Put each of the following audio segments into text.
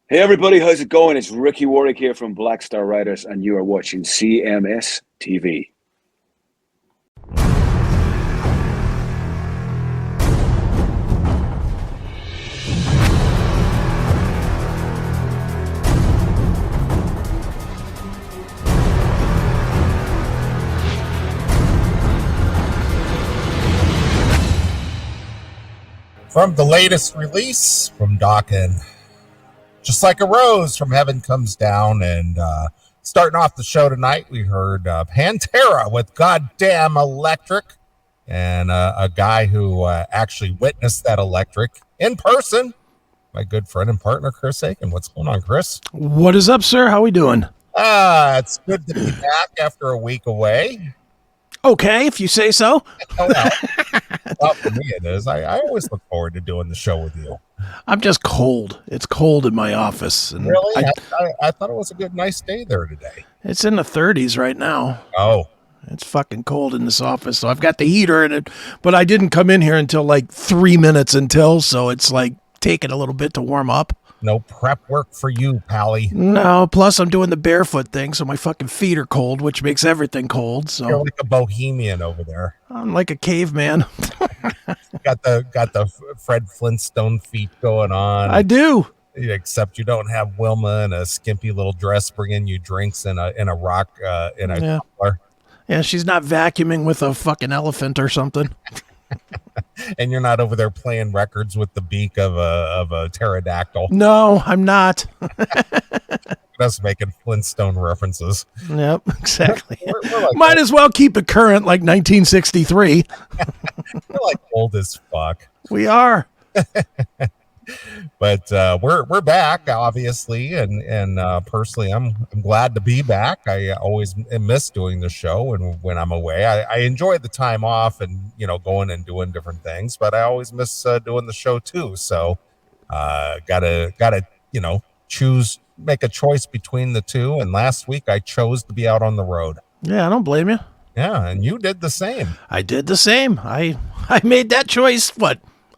Hey everybody, how's it going? It's Ricky Warwick here from Black Star Riders, and you are watching CMS TV. From the latest release from Dokken, Just Like a Rose from Heaven Comes Down. And starting off the show tonight, we heard Pantera with Goddamn Electric, and a guy who actually witnessed that electric in person, my good friend and partner, Chris Aiken. What's going on, Chris? What is up, sir? How we doing? It's good to be back after a week away. Okay, if you say so. Well, for me it is. I always look forward to doing the show with you. I'm just cold. It's cold in my office. And Really? I thought it was a nice day there today. It's in the 30s right now. Oh. It's fucking cold in this office. So I've got the heater in it, but I didn't come in here until like 3 minutes until, so it's like taking a little bit to warm up. No prep work for you, Pally. No, plus I'm doing the barefoot thing, so my fucking feet are cold, which makes everything cold. So You're like a bohemian over there. I'm like a caveman. Got the Fred Flintstone feet going on. I do. Except you don't have Wilma in a skimpy little dress bringing you drinks in a rock in a tumbler. Yeah, she's not vacuuming with a fucking elephant or something. And you're not over there playing records with the beak of a pterodactyl. No, I'm not. Just making Flintstone references. Yep, exactly. We're like Might as well keep it current like 1963. we're like old as fuck. We are. But we're back, obviously, and personally, I'm glad to be back. I always miss doing the show, and when I'm away, I enjoy the time off and going and doing different things. But I always miss doing the show too. So gotta choose, make a choice between the two. And last week I chose to be out on the road. Yeah, I don't blame you. Yeah, and you did the same. I did the same. I made that choice,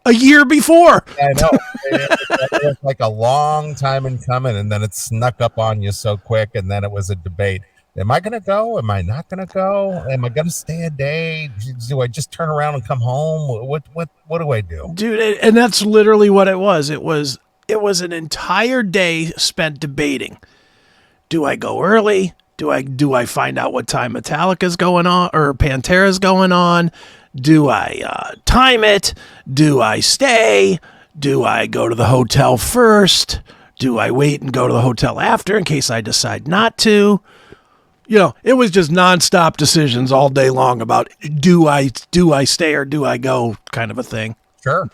a year before. I know. It was like a long time in coming, and then it snuck up on you so quick, and then it was a debate. Am I going to go? Am I not going to go? Am I going to stay a day? Do I just turn around and come home? What do I do? Dude, and that's literally what it was. It was an entire day spent debating. Do I go early? Do I find out what time Metallica's going on or Pantera's going on? Do I time it? Do I stay? Do I go to the hotel first? Do I wait and go to the hotel after in case I decide not to? It was just nonstop decisions all day long about do I stay or do I go kind of a thing. Sure.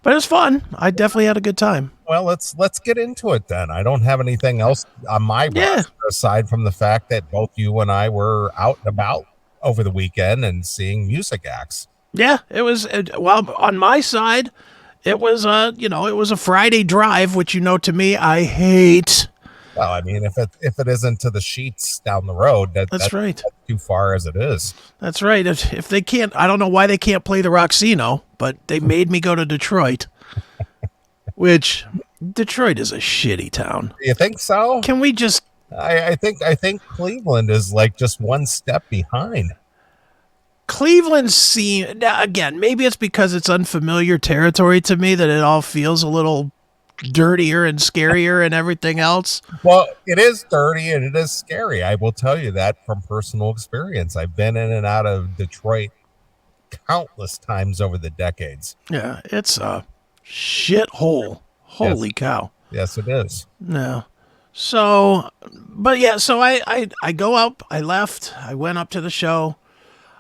But it was fun. I definitely had a good time. Well, let's get into it then. I don't have anything else on my roster aside from the fact that both you and I were out and about over the weekend and seeing music acts. Yeah, it was. Well, on my side, it was it was a Friday drive, which to me I hate. Well, I mean, if it isn't to the sheets down the road, that's right. That's too far as it is. That's right. If they can't, I don't know why they can't play the Roxino, but they made me go to Detroit, which Detroit is a shitty town. You think so? Can we just? I think Cleveland is like just one step behind. Cleveland now, again, maybe it's because it's unfamiliar territory to me that it all feels a little dirtier and scarier and everything else. Well, it is dirty and it is scary. I will tell you that from personal experience. I've been in and out of Detroit countless times over the decades. Yeah, it's a shithole. Holy cow. Yes, it is. No. So, but yeah, so I go up, I left, I went up to the show.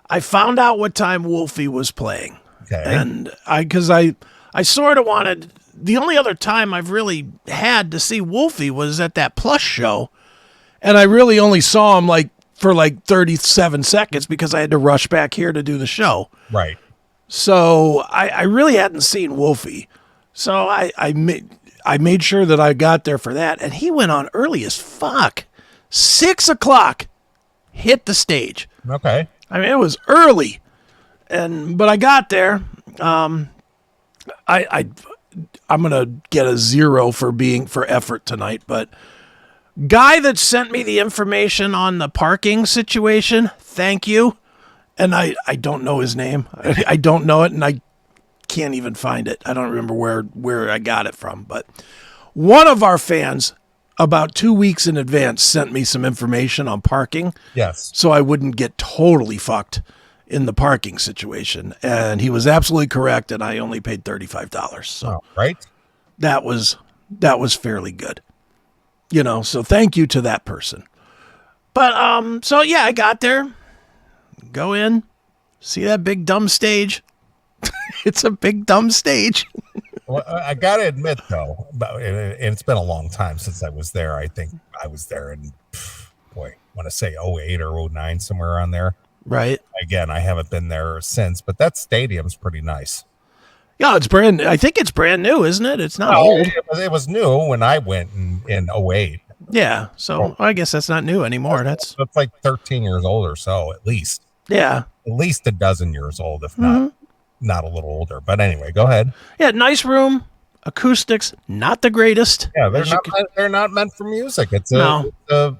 I found out what time Wolfie was playing. Okay. And because I sort of wanted, the only other time I've really had to see Wolfie was at that Plush show. And I really only saw him for 37 seconds because I had to rush back here to do the show. Right. So I really hadn't seen Wolfie. So I made sure that I got there for that. And he went on early as fuck. 6 o'clock. Hit the stage. Okay. I mean, it was early. But I got there. I I'm gonna get a 0 for effort tonight. But guy that sent me the information on the parking situation, thank you. And I don't know his name. I don't know it, and I can't even find it. I don't remember where I got it from. But one of our fans, about 2 weeks in advance, sent me some information on parking. Yes. So I wouldn't get totally fucked in the parking situation. And he was absolutely correct, and I only paid $35. So right. That was fairly good. So thank you to that person. But so yeah, I got there. Go in, see that big dumb stage. It's a big dumb stage. Well, I got to admit, though, and it's been a long time since I was there. I think I was there in, I want to say 08 or 09, somewhere around there. Right. Again, I haven't been there since, but that stadium's pretty nice. Yeah, I think it's brand new, isn't it? It's not old. It was new when I went in 08. Yeah, so I guess that's not new anymore. That's like 13 years old or so, at least. Yeah. At least a dozen years old, if not a little older. But anyway, go ahead. Yeah, nice room. Acoustics, not the greatest. Yeah, they're not meant for music. It's a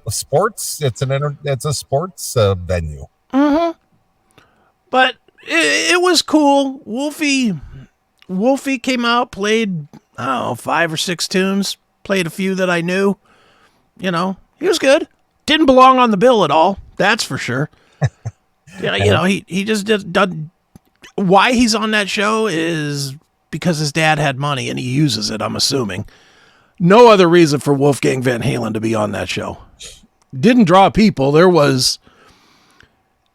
sports. It's a sports venue. Mm-hmm. But it was cool. Wolfie came out, played 5 or 6 tunes. Played a few that I knew. He was good. Didn't belong on the bill at all. That's for sure. He just did. Why he's on that show is because his dad had money and he uses it, I'm assuming. No other reason for Wolfgang Van Halen to be on that show. Didn't draw people.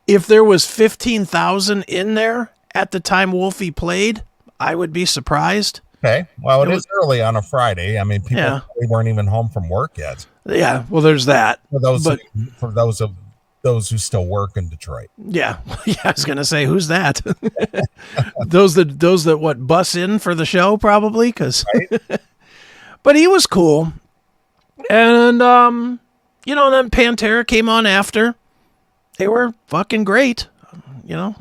If there was 15,000 in there at the time Wolfie played, I would be surprised. Okay. Well, it is early on a Friday. I mean, people probably weren't even home from work yet. Yeah. Well, there's that. For those who still work in Detroit. Yeah. Yeah. I was going to say, who's that? those that what bus in for the show probably. Right. But he was cool. And, then Pantera came on after. They were fucking great.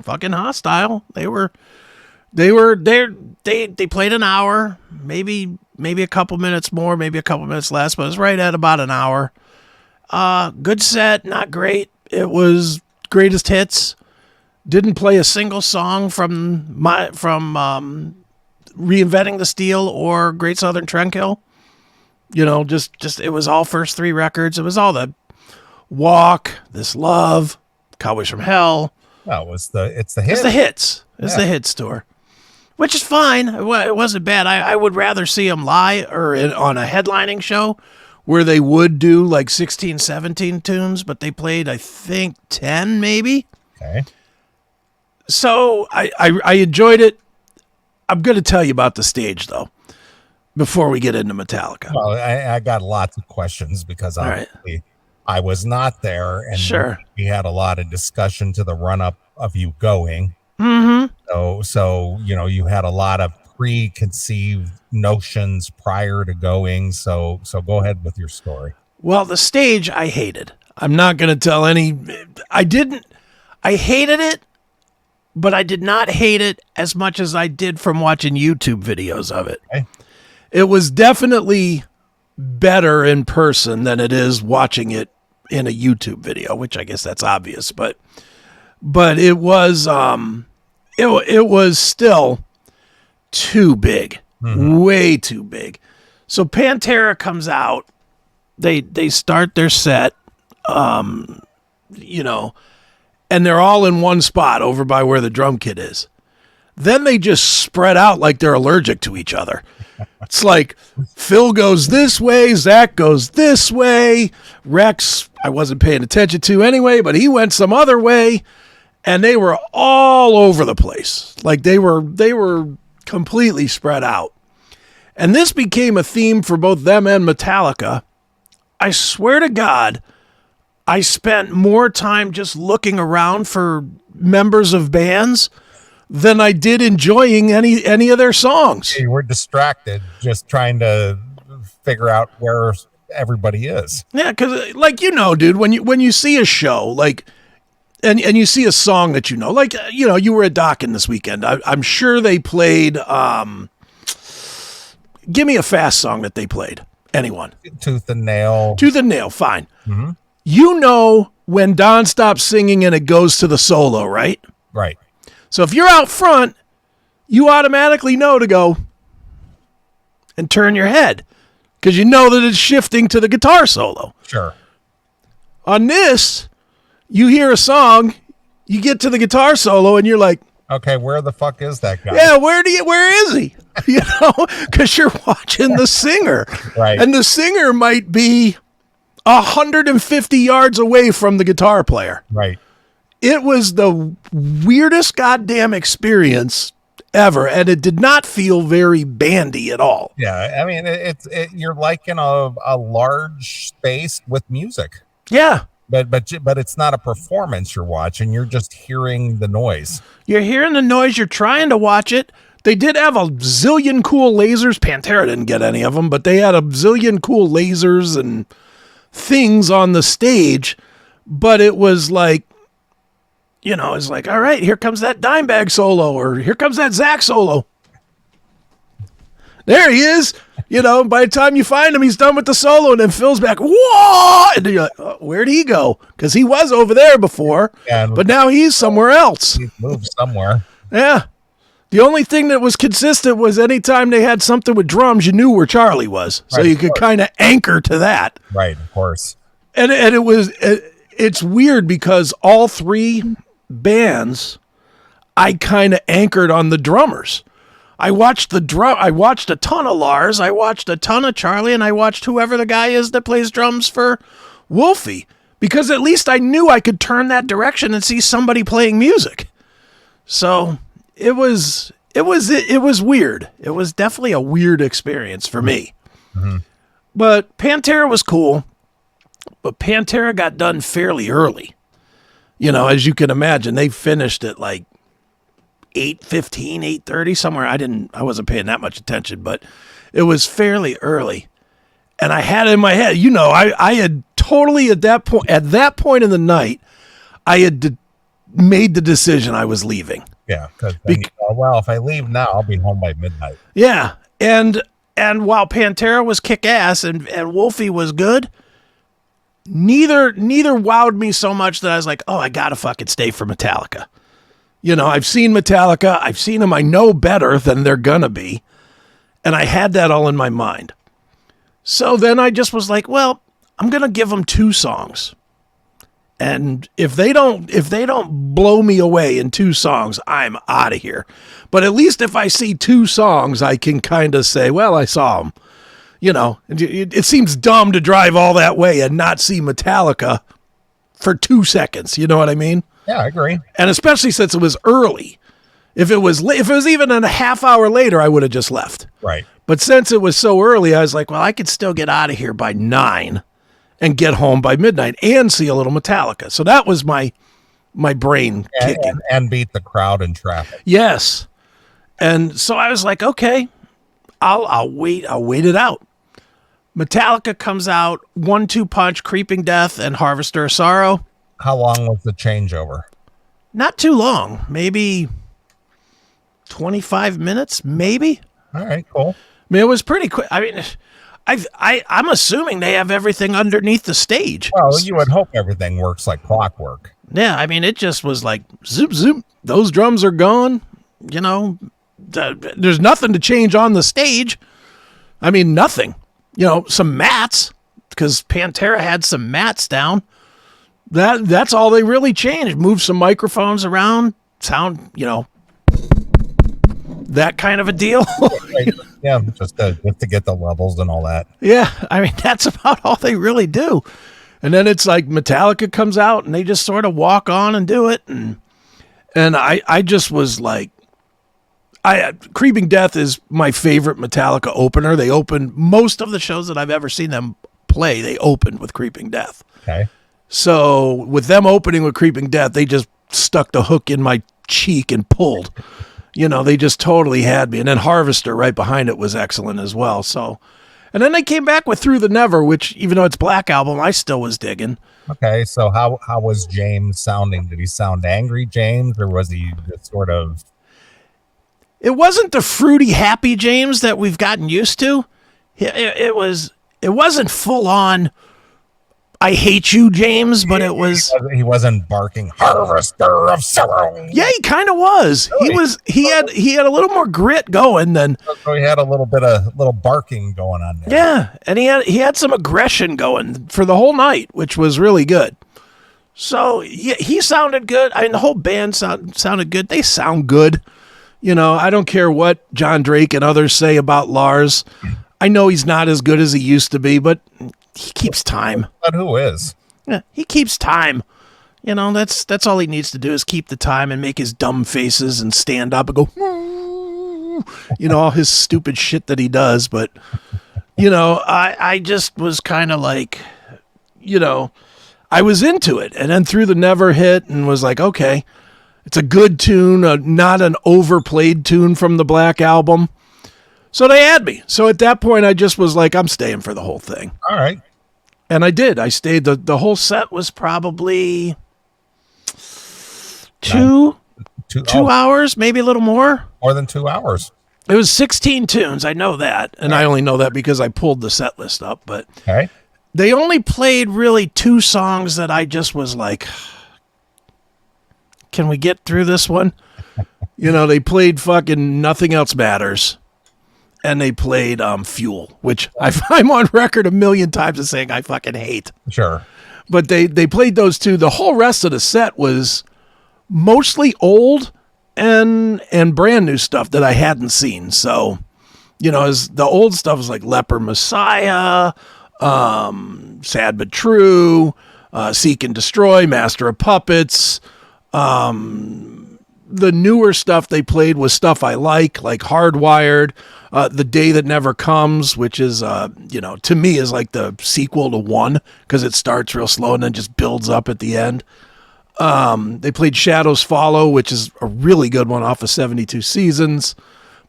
Fucking hostile. They played an hour, maybe a couple minutes more, maybe a couple minutes less, but it was right at about an hour. Good set, not great. It was greatest hits. Didn't play a single song from Reinventing the Steel or Great Southern Trendkill. Just it was all first 3 records. It was all the Walk, This Love, Cowboys from Hell. Oh, it's the hits. It's the hits. It's the hits tour. Which is fine. It wasn't bad. I would rather see them live or on a headlining show where they would do like 16, 17 tunes, but they played, I think, 10 maybe. Okay. So I enjoyed it. I'm going to tell you about the stage, though, before we get into Metallica. Well, I got lots of questions because obviously I was not there, and we had a lot of discussion to the run-up of you going. Mm-hmm. So you had a lot of preconceived notions prior to going. So go ahead with your story. Well, the stage I hated. I'm not going to tell any. I hated it, but I did not hate it as much as I did from watching YouTube videos of it. Okay. It was definitely better in person than it is watching it in a YouTube video, which I guess that's obvious, but it was it was still too big, way too big. So Pantera comes out, they start their set, and they're all in one spot over by where the drum kit is. Then they just spread out like they're allergic to each other. It's like Phil goes this way, Zach goes this way, Rex, I wasn't paying attention to anyway, but he went some other way, and they were all over the place. Like they were completely spread out. And this became a theme for both them and Metallica. I swear to God, I spent more time just looking around for members of bands than I did enjoying any of their songs. You were distracted just trying to figure out where everybody is. Yeah, because dude, when you see a show, like, and you see a song that you were at Dokken this weekend. I'm sure they played give me a fast song that they played. Anyone. Tooth and Nail. Tooth and Nail, fine. Mm-hmm. You know when Don stops singing and it goes to the solo, right? Right. So if you're out front, you automatically know to go and turn your head because you know that it's shifting to the guitar solo. Sure. On this, you hear a song, you get to the guitar solo, and you're like, okay, where the fuck is that guy? yeah, where is he? You know, because you're watching the singer. Right. And the singer might be 150 yards away from the guitar player. Right. It was the weirdest goddamn experience ever, and it did not feel very bandy at all. Yeah, I mean, you're like in a large space with music. Yeah. But it's not a performance you're watching. You're just hearing the noise. You're hearing the noise. You're trying to watch it. They did have a zillion cool lasers. Pantera didn't get any of them, but they had a zillion cool lasers and things on the stage. But it was like, you know, it's like, all right, here comes that Dimebag solo, or here comes that Zach solo. There he is. You know, by the time you find him, he's done with the solo, and then Phil's back. Whoa! And you're like, oh, where'd he go? Because he was over there before, but now he's somewhere else. He's moved somewhere. Yeah. The only thing that was consistent was anytime they had something with drums, you knew where Charlie was. So Right, you could kind of anchor to that. Right, of course. And it's weird because all three bands, I kind of anchored on the drummers. I watched a ton of Lars, I watched a ton of Charlie, and I watched whoever the guy is that plays drums for Wolfie, because at least I knew I could turn that direction and see somebody playing music. So it was weird. It was definitely a weird experience for me. Mm-hmm. But Pantera was cool, but Pantera got done fairly early. You know, as you can imagine, they finished at like 8:15, 8:30 somewhere. I wasn't paying that much attention, but it was fairly early. And I had it in my head, you know, I had totally at that point in the night, I had made the decision I was leaving. Yeah, because well, if I leave now, I'll be home by midnight. Yeah, and while Pantera was kick ass and Wolfie was good, neither wowed me so much that I was like, oh, I gotta fucking stay for Metallica. You know, I've seen Metallica. I've seen them. I know better than they're going to be. And I had that all in my mind. So then I just was like, well, I'm going to give them 2 songs. And if they don't blow me away in 2 songs, I'm out of here. But at least if I see 2 songs, I can kind of say, well, I saw them. You know, it seems dumb to drive all that way and not see Metallica for 2 seconds. You know what I mean? Yeah, I agree. And especially since it was early. If it was even a half hour later, I would have just left. Right. But since it was so early, I was like, well, I could still get out of here by 9 and get home by midnight and see a little Metallica. So that was my brain kicking. And beat the crowd in traffic. Yes. And so I was like, okay, I'll wait it out. Metallica comes out, 1-2 punch, Creeping Death, and Harvester of Sorrow. How long was the changeover? Not too long. Maybe 25 minutes, maybe. All right, cool. I mean, it was pretty quick. I mean, I'm assuming they have everything underneath the stage. Well, you would hope everything works like clockwork. Yeah, I mean, it just was like, zoop, zoop. Those drums are gone. You know, there's nothing to change on the stage. I mean, nothing. You know, some mats, because Pantera had some mats down. That's all they really changed. Moved some microphones around, sound, you know, that kind of a deal. Yeah, just to get the levels and all that. Yeah, I mean, that's about all they really do. And then it's like Metallica comes out and they just sort of walk on and do it. And I just was like, Creeping Death is my favorite Metallica opener. They opened most of the shows that I've ever seen them play. They opened with Creeping Death. Okay. So with them opening with Creeping Death, they just stuck the hook in my cheek and pulled. You know, they just totally had me. And then Harvester right behind it was excellent as well. So, and then they came back with Through the Never, which even though it's Black Album, I still was digging. Okay, so how was James sounding? Did he sound angry, James, or was he just sort of? It wasn't the fruity happy James that we've gotten used to. It wasn't full on I hate you, James, but it was. He wasn't barking harvester of sorrow. Yeah, he kind of was. Really? He had a little more grit going than. So he had a little barking going on there. Yeah, and he had some aggression going for the whole night, which was really good. So yeah, he sounded good. I mean, the whole band sounded good. They sound good. You know, I don't care what John Drake and others say about Lars. I know he's not as good as he used to be, but he keeps time. But who is? Yeah, he keeps time. You know, that's all he needs to do is keep the time and make his dumb faces and stand up and go, you know, all his stupid shit that he does. But, you know, I just was kind of like, you know, I was into it. And then Through the Never hit and was like, okay, it's a good tune, not an overplayed tune from the Black Album. So they had me. So at that point, I just was like, I'm staying for the whole thing. All right. And I did. I stayed. The whole set was probably two hours, maybe a little more. More than 2 hours. It was 16 tunes. I know that. And I only know that because I pulled the set list up. But they only played really 2 songs that I just was like, can we get through this one? You know, they played fucking Nothing Else Matters. And they played Fuel, which I'm on record a million times as saying I fucking hate. Sure. But they played those 2. The whole rest of the set was mostly old and brand new stuff that I hadn't seen. So, you know, as the old stuff was like Leper Messiah, Sad But True, Seek and Destroy, Master of Puppets. The newer stuff they played was stuff I like Hardwired, The Day That Never Comes, which is, you know, to me is like the sequel to One because it starts real slow and then just builds up at the end. They played Shadows Follow, which is a really good one off of 72 Seasons.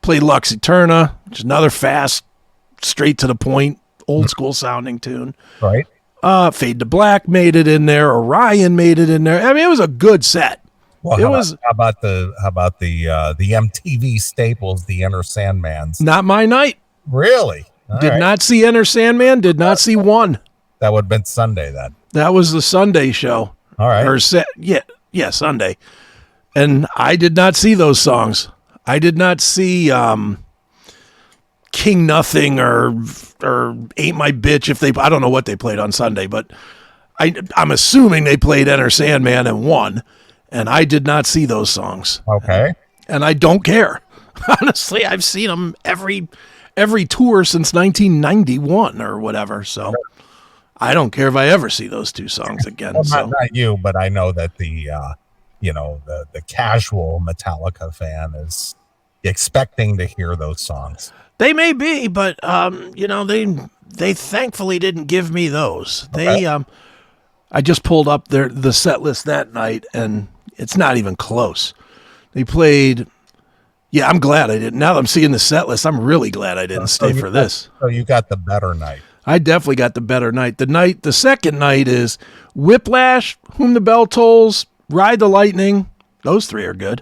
Played Lux Eterna, which is another fast, straight to the point, old school sounding tune. Right. Fade to Black made it in there. Orion made it in there. I mean, it was a good set. Well, how about the MTV staples, the Enter Sandmans? Not my night. Really? Did not see Enter Sandman. Did not see One. That would have been Sunday then. That was the Sunday show. All right. Or Sunday. And I did not see those songs. I did not see King Nothing or Ain't My Bitch. I don't know what they played on Sunday, but I'm assuming they played Enter Sandman and One. And I did not see those songs. Okay. And I don't care. Honestly, I've seen them every tour since 1991 or whatever. So I don't care if I ever see those 2 songs again. Well, not you, but I know that the casual Metallica fan is expecting to hear those songs. They may be, but you know, they thankfully didn't give me those. Okay. I just pulled up the set list that night, and it's not even close. They played. Yeah, I'm glad I didn't. Now that I'm seeing the set list, I'm really glad I didn't stay for this. So you got the better night. I definitely got the better night. The second night is Whiplash, Whom the Bell Tolls, Ride the Lightning. Those 3 are good.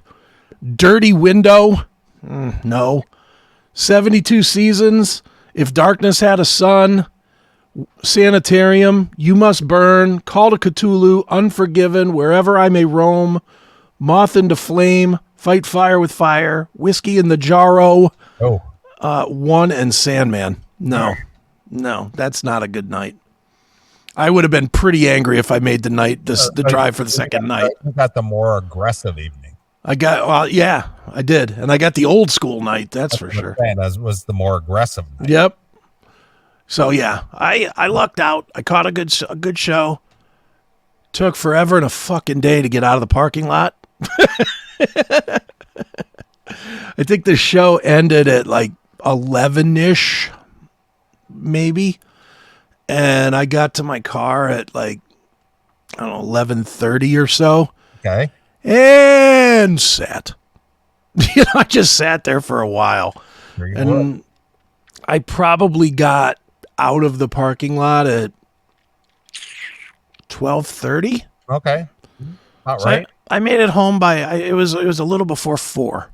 Dirty Window. No. 72 Seasons. If Darkness Had a Sun. Sanitarium, You Must Burn, Call to Cthulhu, Unforgiven, Wherever I May Roam, Moth into Flame, Fight Fire with Fire, Whiskey in the Jarro, One, and Sandman. No, that's not a good night. I would have been pretty angry if I made the drive for the second night. You got the more aggressive evening. I did. And I got the old school night, that's for sure. That was the more aggressive night. Yep. So yeah, I lucked out. I caught a good show. Took forever and a fucking day to get out of the parking lot. I think the show ended at like 11-ish, maybe. And I got to my car at like, I don't know, 11:30 or so. Okay. And sat. You know, I just sat there for a while. And I probably got out of the parking lot at 12:30. Okay. All So right. I made it home by it was a little before 4.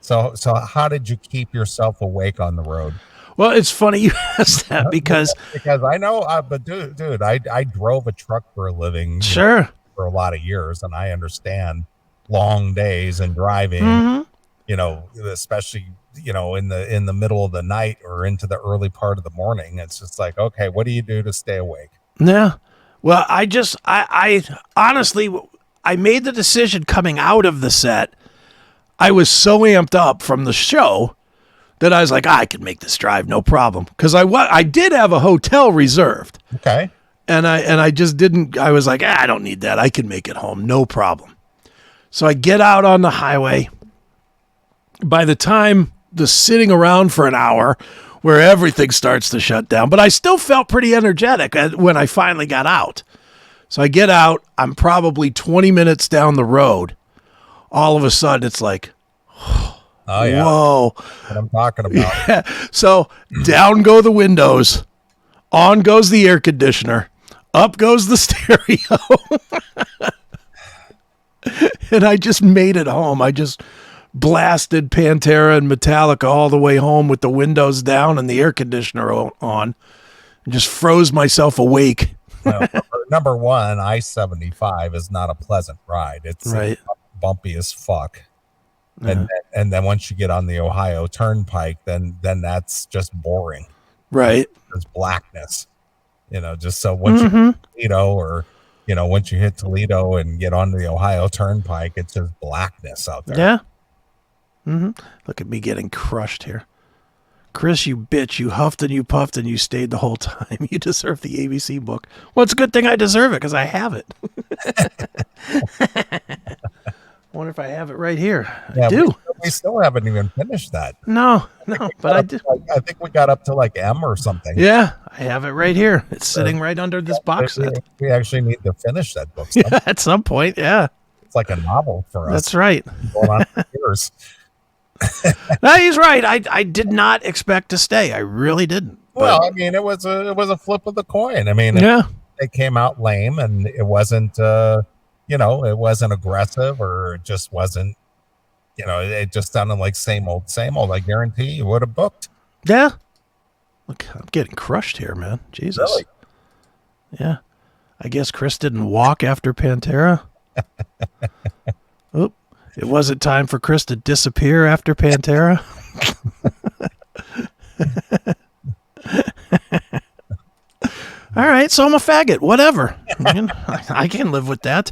So how did you keep yourself awake on the road? Well, it's funny you asked that because I know, but dude, I drove a truck for a living, sure, for a lot of years, and I understand long days and driving, especially, in the middle of the night or into the early part of the morning. It's just like, okay, what do you do to stay awake? Yeah. Well, I honestly, I made the decision coming out of the set. I was so amped up from the show that I was like, I can make this drive, no problem. Because I did have a hotel reserved. Okay. And I just didn't, I was like, I don't need that. I can make it home, no problem. So I get out on the highway. By the time the sitting around for an hour where everything starts to shut down, but I still felt pretty energetic when I finally got out. So I get out, I'm probably 20 minutes down the road. All of a sudden it's like, oh yeah, whoa. What I'm talking about. Yeah. So down go the windows, on goes the air conditioner, up goes the stereo. And I just made it home. I just blasted Pantera and Metallica all the way home with the windows down and the air conditioner on, and just froze myself awake. Number one, I-75 is not a pleasant ride. It's right. Bumpy as fuck. And then once you get on the Ohio Turnpike, then that's just boring. Right. There's blackness. Just so once you hit Toledo, or once you hit Toledo and get onto the Ohio Turnpike, it's just blackness out there. Yeah. Look at me getting crushed here. Chris, you bitch, you huffed and you puffed and you stayed the whole time. You deserve the ABC book. Well, it's a good thing I deserve it because I have it. I wonder if I have it right here. Yeah, I do. We still haven't even finished that. No, but I do. I think we got up to like M or something. Yeah, I have it right here. It's sitting right under this box set. We actually need to finish that book. Yeah, at some point, yeah. It's like a novel for us. That's right. Going on for years. No, he's right. I did not expect to stay. I really didn't. Well, I mean, it was a flip of the coin. I mean, yeah, it came out lame, and it wasn't, it wasn't aggressive, or it just wasn't, it just sounded like same old, same old. I guarantee you would have booked. Yeah. Look, I'm getting crushed here, man. Jesus. Really? Yeah. I guess Chris didn't walk after Pantera. Oop. It wasn't time for Chris to disappear after Pantera. All right, so I'm a faggot. Whatever. I can live with that.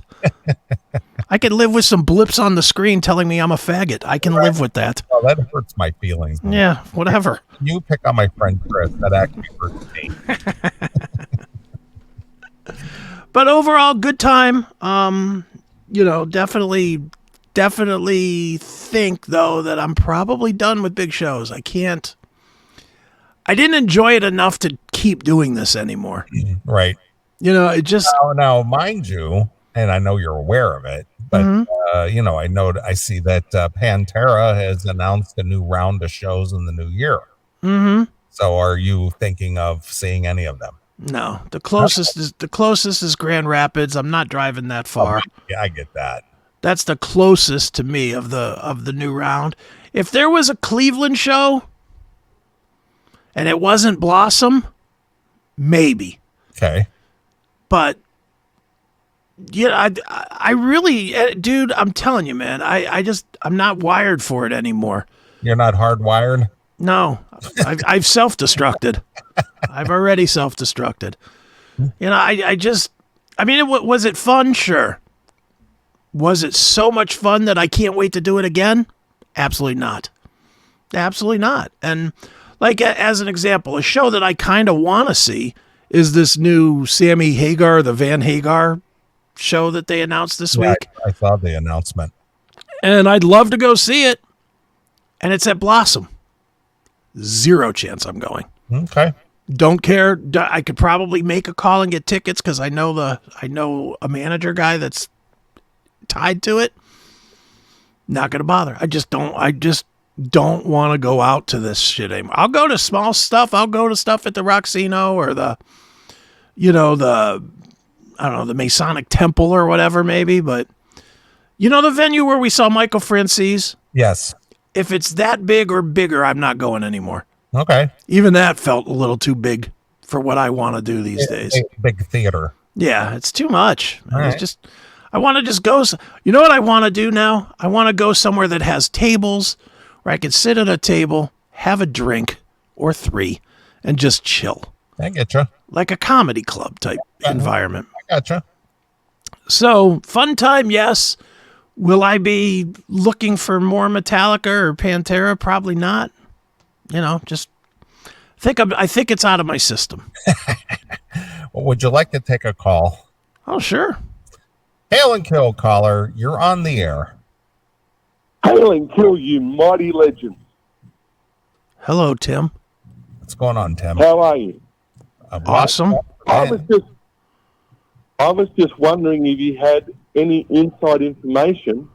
I can live with some blips on the screen telling me I'm a faggot. I can live with that. Well, that hurts my feelings. Man. Yeah, whatever. You pick on my friend Chris. That actually hurts me. But overall, good time. Definitely think, though, that I'm probably done with big shows. I didn't enjoy it enough to keep doing this anymore. Right. It just... Now, mind you, and I know you're aware of it, but, I see that Pantera has announced a new round of shows in the new year. Mm-hmm. So are you thinking of seeing any of them? No. The closest is Grand Rapids. I'm not driving that far. Oh, yeah, I get that. That's the closest to me of the new round. If there was a Cleveland show and it wasn't Blossom, maybe. Okay. But yeah, I really, dude, I'm telling you, man, I'm not wired for it anymore. You're not hardwired? No, I've self-destructed. I've already self-destructed. Was it fun? Sure. Was it so much fun that I can't wait to do it again? Absolutely not. Absolutely not. And like, as an example, a show that I kind of want to see is this new Sammy Hagar, the Van Hagar show that they announced this week. I saw the announcement. And I'd love to go see it. And it's at Blossom. Zero chance I'm going. Okay. Don't care. I could probably make a call and get tickets because I know a manager guy that's tied to it. Not gonna bother. I just don't want to go out to this shit anymore. I'll go to small stuff. I'll go to stuff at the Roxino or the Masonic Temple or whatever maybe. But the venue where we saw Michael Francis. Yes. if it's that big or bigger, I'm not going anymore. Okay. Even that felt a little too big for what I want to do these days. Big theater. Yeah, it's too much. All right. It's just, I want to just go. You know what I want to do now? I want to go somewhere that has tables where I can sit at a table, have a drink or 3, and just chill. I get you. Like a comedy club type environment. I gotcha. So, fun time, yes. Will I be looking for more Metallica or Pantera? Probably not. You know, just I think it's out of my system. Well, would you like to take a call? Oh, sure. Hail and kill, caller. You're on the air. Hail and kill, you mighty legends. Hello, Tim. What's going on, Tim? How are you? Awesome. I was just wondering if you had any inside information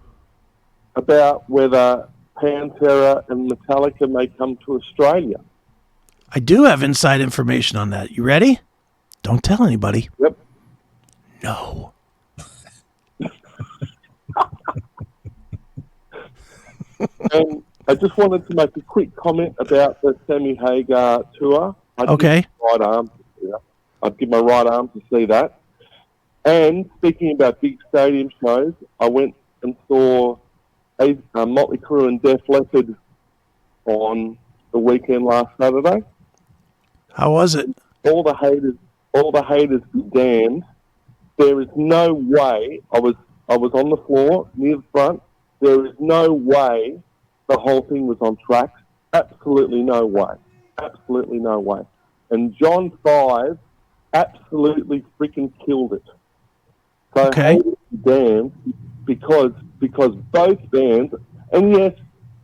about whether Pantera and Metallica may come to Australia. I do have inside information on that. You ready? Don't tell anybody. Yep. No. And I just wanted to make a quick comment about the Sammy Hagar tour. Okay. I'd give my right arm to see that. And speaking about big stadium shows, I went and saw Motley Crue and Def Leppard on the weekend last Saturday. How was it? All the haters be damned. There is no way. I was on the floor near the front. There is no way the whole thing was on track. Absolutely no way. Absolutely no way. And John 5 absolutely freaking killed it. So Okay. haters be damned because both bands, and yes,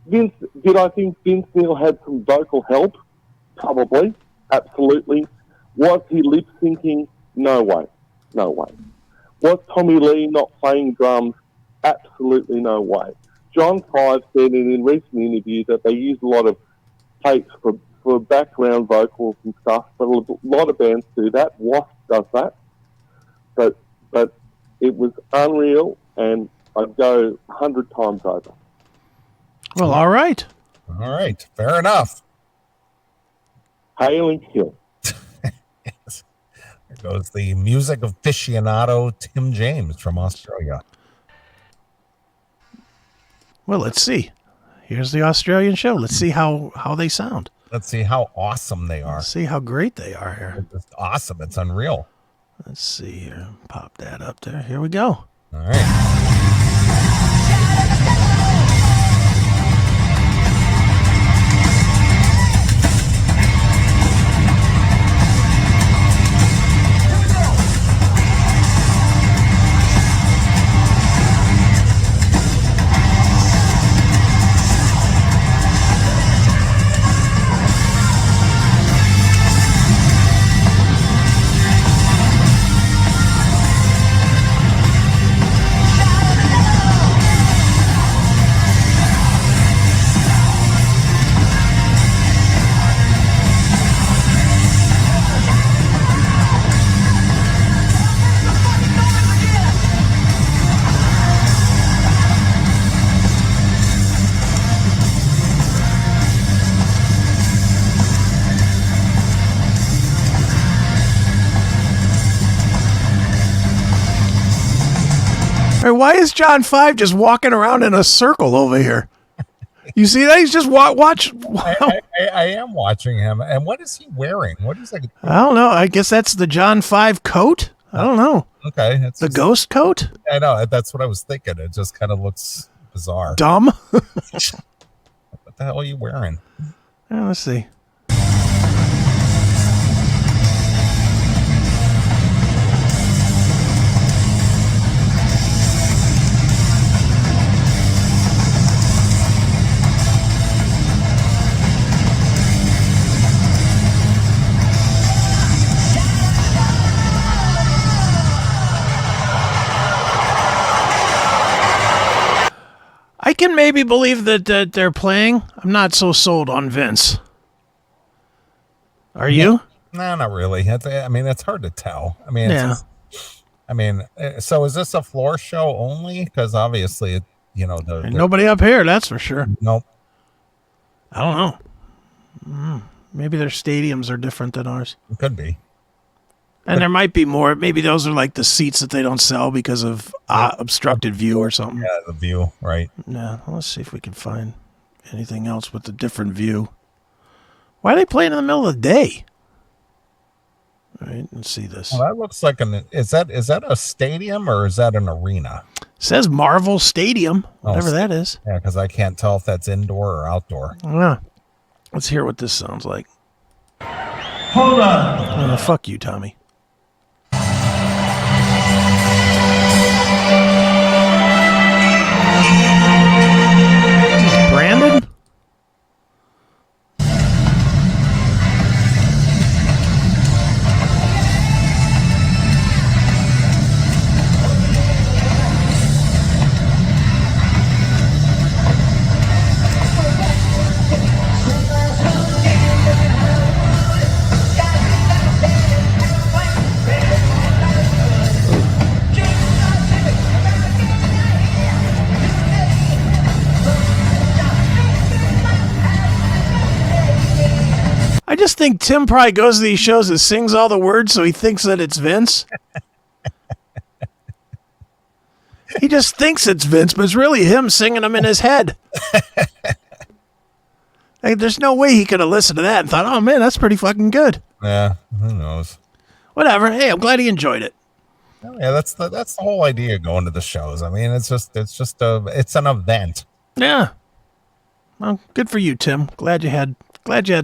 did I think Vince Neil had some vocal help? Probably. Absolutely. Was he lip syncing? No way. No way. Was Tommy Lee not playing drums? Absolutely no way. John 5 said in recent interviews that they used a lot of tapes for background vocals and stuff, but a lot of bands do that. Wasp does that. But it was unreal, and I'd go 100 times over. Well, all right. All right. Fair enough. Hail and kill. Yes. There goes the music aficionado Tim James from Australia. Well, let's see. Here's the Australian show. Let's see how they sound. Let's see how awesome they are. Let's see how great they are here. It's just awesome. It's unreal. Let's see here. Pop that up there. Here we go. All right. Hey, why is John 5 just walking around in a circle over here? You see that? He's just watch. I am watching him. And what is he wearing? What is that? I don't know. I guess that's the John 5 coat. I don't know. Okay. It's The just- ghost coat? I know. That's what I was thinking. It just kind of looks bizarre. Dumb. What the hell are you wearing? Let's see. I can maybe believe that they're playing. I'm not so sold on Vince. Are you? No, not really. It's hard to tell. Yeah. So is this a floor show only? Because obviously, Ain't nobody up here, that's for sure. nope. I don't know. Maybe their stadiums are different than ours. It could be. And there might be more. Maybe those are like the seats that they don't sell because of obstructed view or something. Yeah, the view, right. Yeah, let's see if we can find anything else with a different view. Why are they playing in the middle of the day? All right, let's see this. Well, that looks like is that a stadium or is that an arena? It says Marvel Stadium, whatever that is. Yeah, because I can't tell if that's indoor or outdoor. Yeah. Let's hear what this sounds like. Hold on. Fuck you, Tommy. Brandon? I just think Tim probably goes to these shows and sings all the words so he thinks that it's Vince. He just thinks it's Vince, but it's really him singing them in his head. Like, there's no way he could have listened to that and thought, oh man, that's pretty fucking good. Yeah, who knows? Whatever. Hey, I'm glad he enjoyed it. Yeah, that's the whole idea of going to the shows. I mean, it's an event. Yeah. Well, good for you, Tim. Glad you had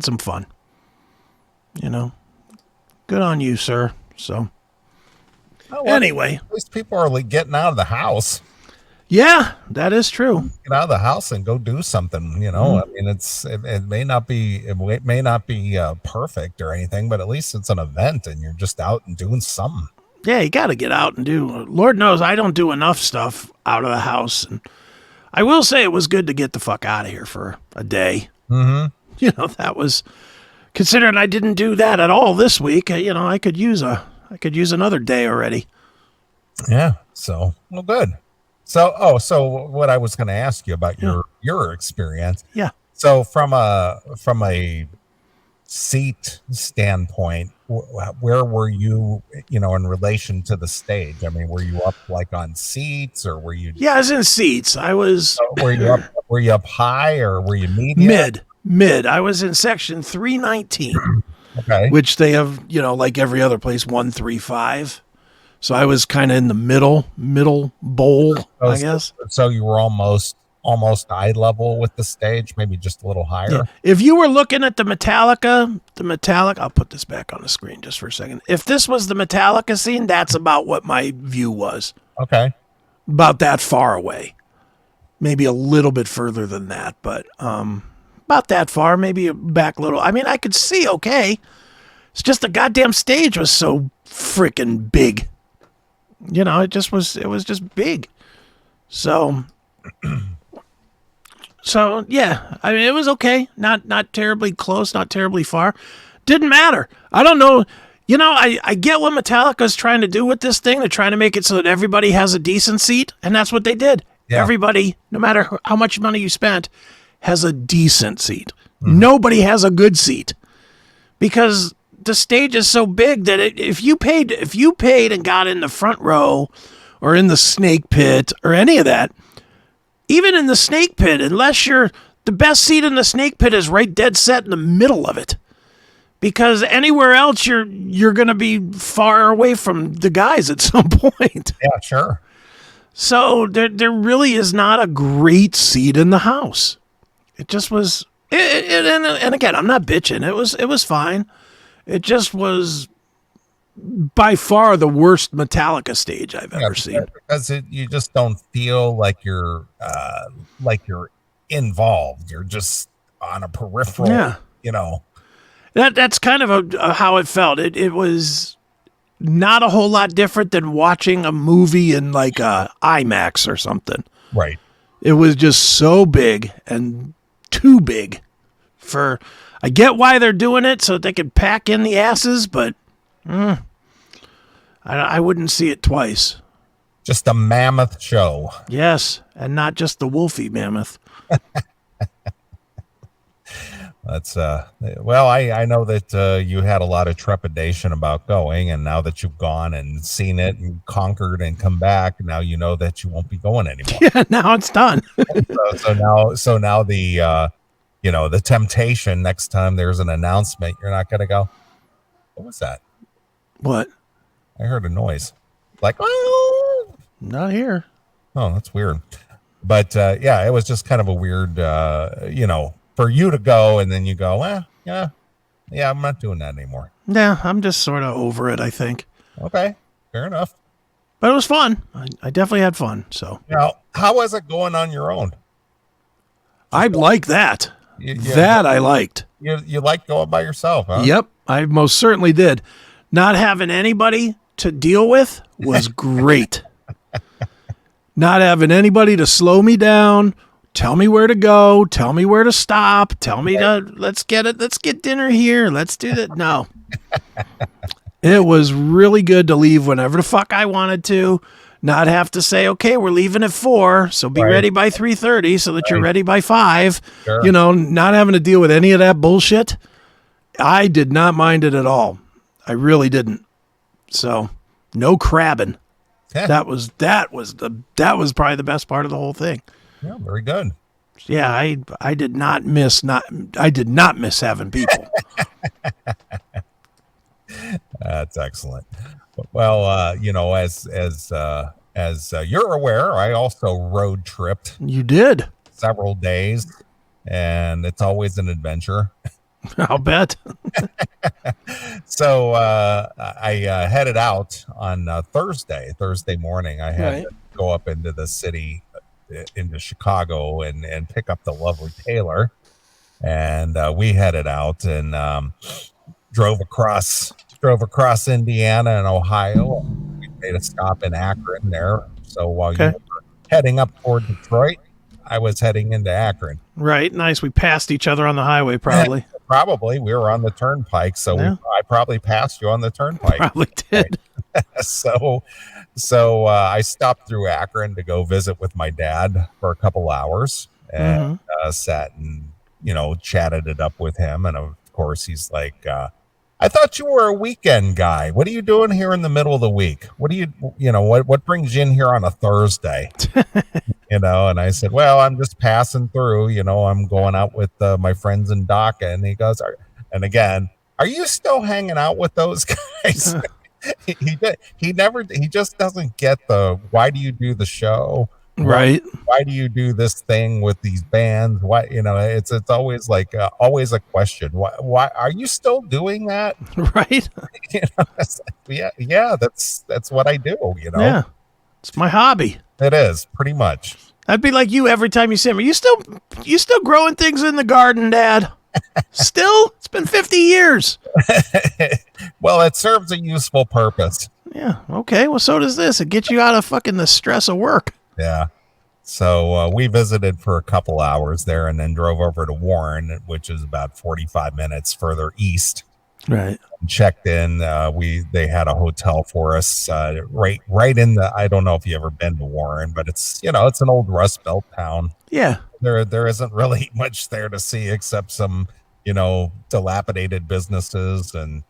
some fun. You know, good on you, sir. So, anyway, at least people are like getting out of the house. Yeah, that is true. Get out of the house and go do something. You know, I mean, it may not be perfect or anything, but at least it's an event, and you're just out and doing something. Yeah, you got to get out and do. Lord knows I don't do enough stuff out of the house, and I will say it was good to get the fuck out of here for a day. Mm-hmm. You know, that was. Considering I didn't do that at all this week, you know, I could use another day already. Yeah. So, well, good. So what I was going to ask you about your experience. Yeah. So from a seat standpoint, where were you, you know, in relation to the stage? I mean, were you up like on seats or were you? Yeah, I was in seats. I was. Were you up high or were you medium? Mid. I was in section 319, okay, which they have, you know, like every other place, 135. So I was kind of in the middle bowl, I guess. So you were almost eye level with the stage, maybe just a little higher. Yeah. If you were looking at the Metallica, I'll put this back on the screen just for a second. If this was the Metallica scene, that's about what my view was. Okay. About that far away. Maybe a little bit further than that, but about that far, maybe back a little. I mean, I could see okay. It's just the goddamn stage was so freaking big. You know, it was just big. So yeah, I mean, it was okay. Not terribly close, not terribly far. Didn't matter. I don't know. You know, I get what Metallica's trying to do with this thing. They're trying to make it so that everybody has a decent seat, and that's what they did. Yeah. Everybody, no matter how much money you spent, has a decent seat. Mm-hmm. Nobody has a good seat because the stage is so big that if you paid and got in the front row or in the snake pit or any of that, even in the snake pit, unless the best seat in the snake pit is right dead set in the middle of it, because anywhere else you're going to be far away from the guys at some point. Yeah, sure. So there really is not a great seat in the house. It just was, and again, I'm not bitching. It was fine. It just was by far the worst Metallica stage I've ever seen. Because you just don't feel like you're involved. You're just on a peripheral. Yeah. You know. That's kind of how it felt. It was not a whole lot different than watching a movie in like IMAX or something. Right. It was just so big and too big for. I get why they're doing it so that they could pack in the asses, but I wouldn't see it twice. Just a mammoth show. Yes, and not just the wolfy mammoth. That's well, I know that you had a lot of trepidation about going, and now that you've gone and seen it and conquered and come back, now you know that you won't be going anymore. Yeah, now it's done. So now the the temptation next time there's an announcement, you're not going to go. What was that? What? I heard a noise. Like, oh, Not here. oh, that's weird. But yeah, it was just kind of a weird, for you to go and then you go, yeah, I'm not doing that anymore. Yeah, I'm just sort of over it, I think. Okay, fair enough. But it was fun. I definitely had fun. So Now, how was it going on your own? I like that. You That I liked. you like going by yourself, huh? Yep, I most certainly did. Not having anybody to deal with was great. Not having anybody to slow me down, tell me where to go, tell me where to stop, tell me let's get dinner here, let's do that. No. It was really good to leave whenever the fuck I wanted to. Not have to say, okay, we're leaving at 4, so be ready by 3:30 so that you're ready by 5. Sure. Not having to deal with any of that bullshit. I did not mind it at all. I really didn't. So, no crabbing. Yeah. That was probably the best part of the whole thing. Yeah, very good. Yeah, I did not miss having people. That's excellent. Well, as you're aware, I also road tripped You did. several days, and it's always an adventure. I'll bet. So I headed out on Thursday morning. I had to go up into the city, into Chicago, and pick up the lovely Taylor. And we headed out and drove across Indiana and Ohio. We made a stop in Akron there. So while you were heading up toward Detroit, I was heading into Akron. Right. Nice. We passed each other on the highway, probably. Probably. We were on the turnpike, so I probably passed you on the turnpike. Probably did. So I stopped through Akron to go visit with my dad for a couple hours and sat and chatted it up with him. And of course, he's like, "I thought you were a weekend guy. What are you doing here in the middle of the week? What do what brings you in here on a Thursday?" And I said, "Well, I'm just passing through. I'm going out with my friends in Dokken." And he goes, and again, "Are you still hanging out with those guys?" He just doesn't get why do you do the show? Right. Why do you do this thing with these bands? Why, it's always like always a question. Why are you still doing that? Right. It's like, yeah, that's what I do, Yeah. It's my hobby. It is pretty much. That'd be like you every time you see me. You still growing things in the garden, Dad? Still? It's been 50 years. Well, it serves a useful purpose. Yeah. Okay. Well, so does this. It gets you out of fucking the stress of work. Yeah. So we visited for a couple hours there and then drove over to Warren, which is about 45 minutes further east. Right. Checked in. They had a hotel for us right in the. I don't know if you ever been to Warren, but it's it's an old Rust Belt town. Yeah. There isn't really much there to see except some dilapidated businesses, and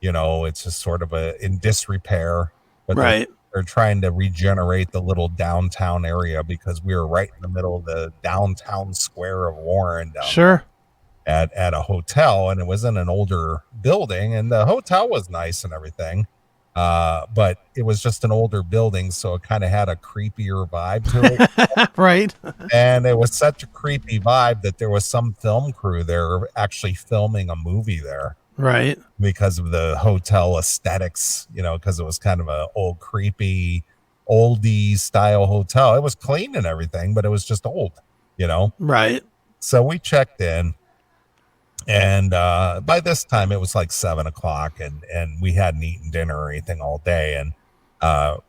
it's just sort of in disrepair. But right. They're trying to regenerate the little downtown area because we were right in the middle of the downtown square of Warren. Sure. At a hotel, and it was in an older building, and the hotel was nice and everything, but it was just an older building, so it kind of had a creepier vibe to it. Right. And it was such a creepy vibe that there was some film crew there actually filming a movie there. Right. Because of the hotel aesthetics, because it was kind of a old creepy oldie style hotel. It was clean and everything, but it was just old, Right. So we checked in. And by this time it was like 7:00, and we hadn't eaten dinner or anything all day. And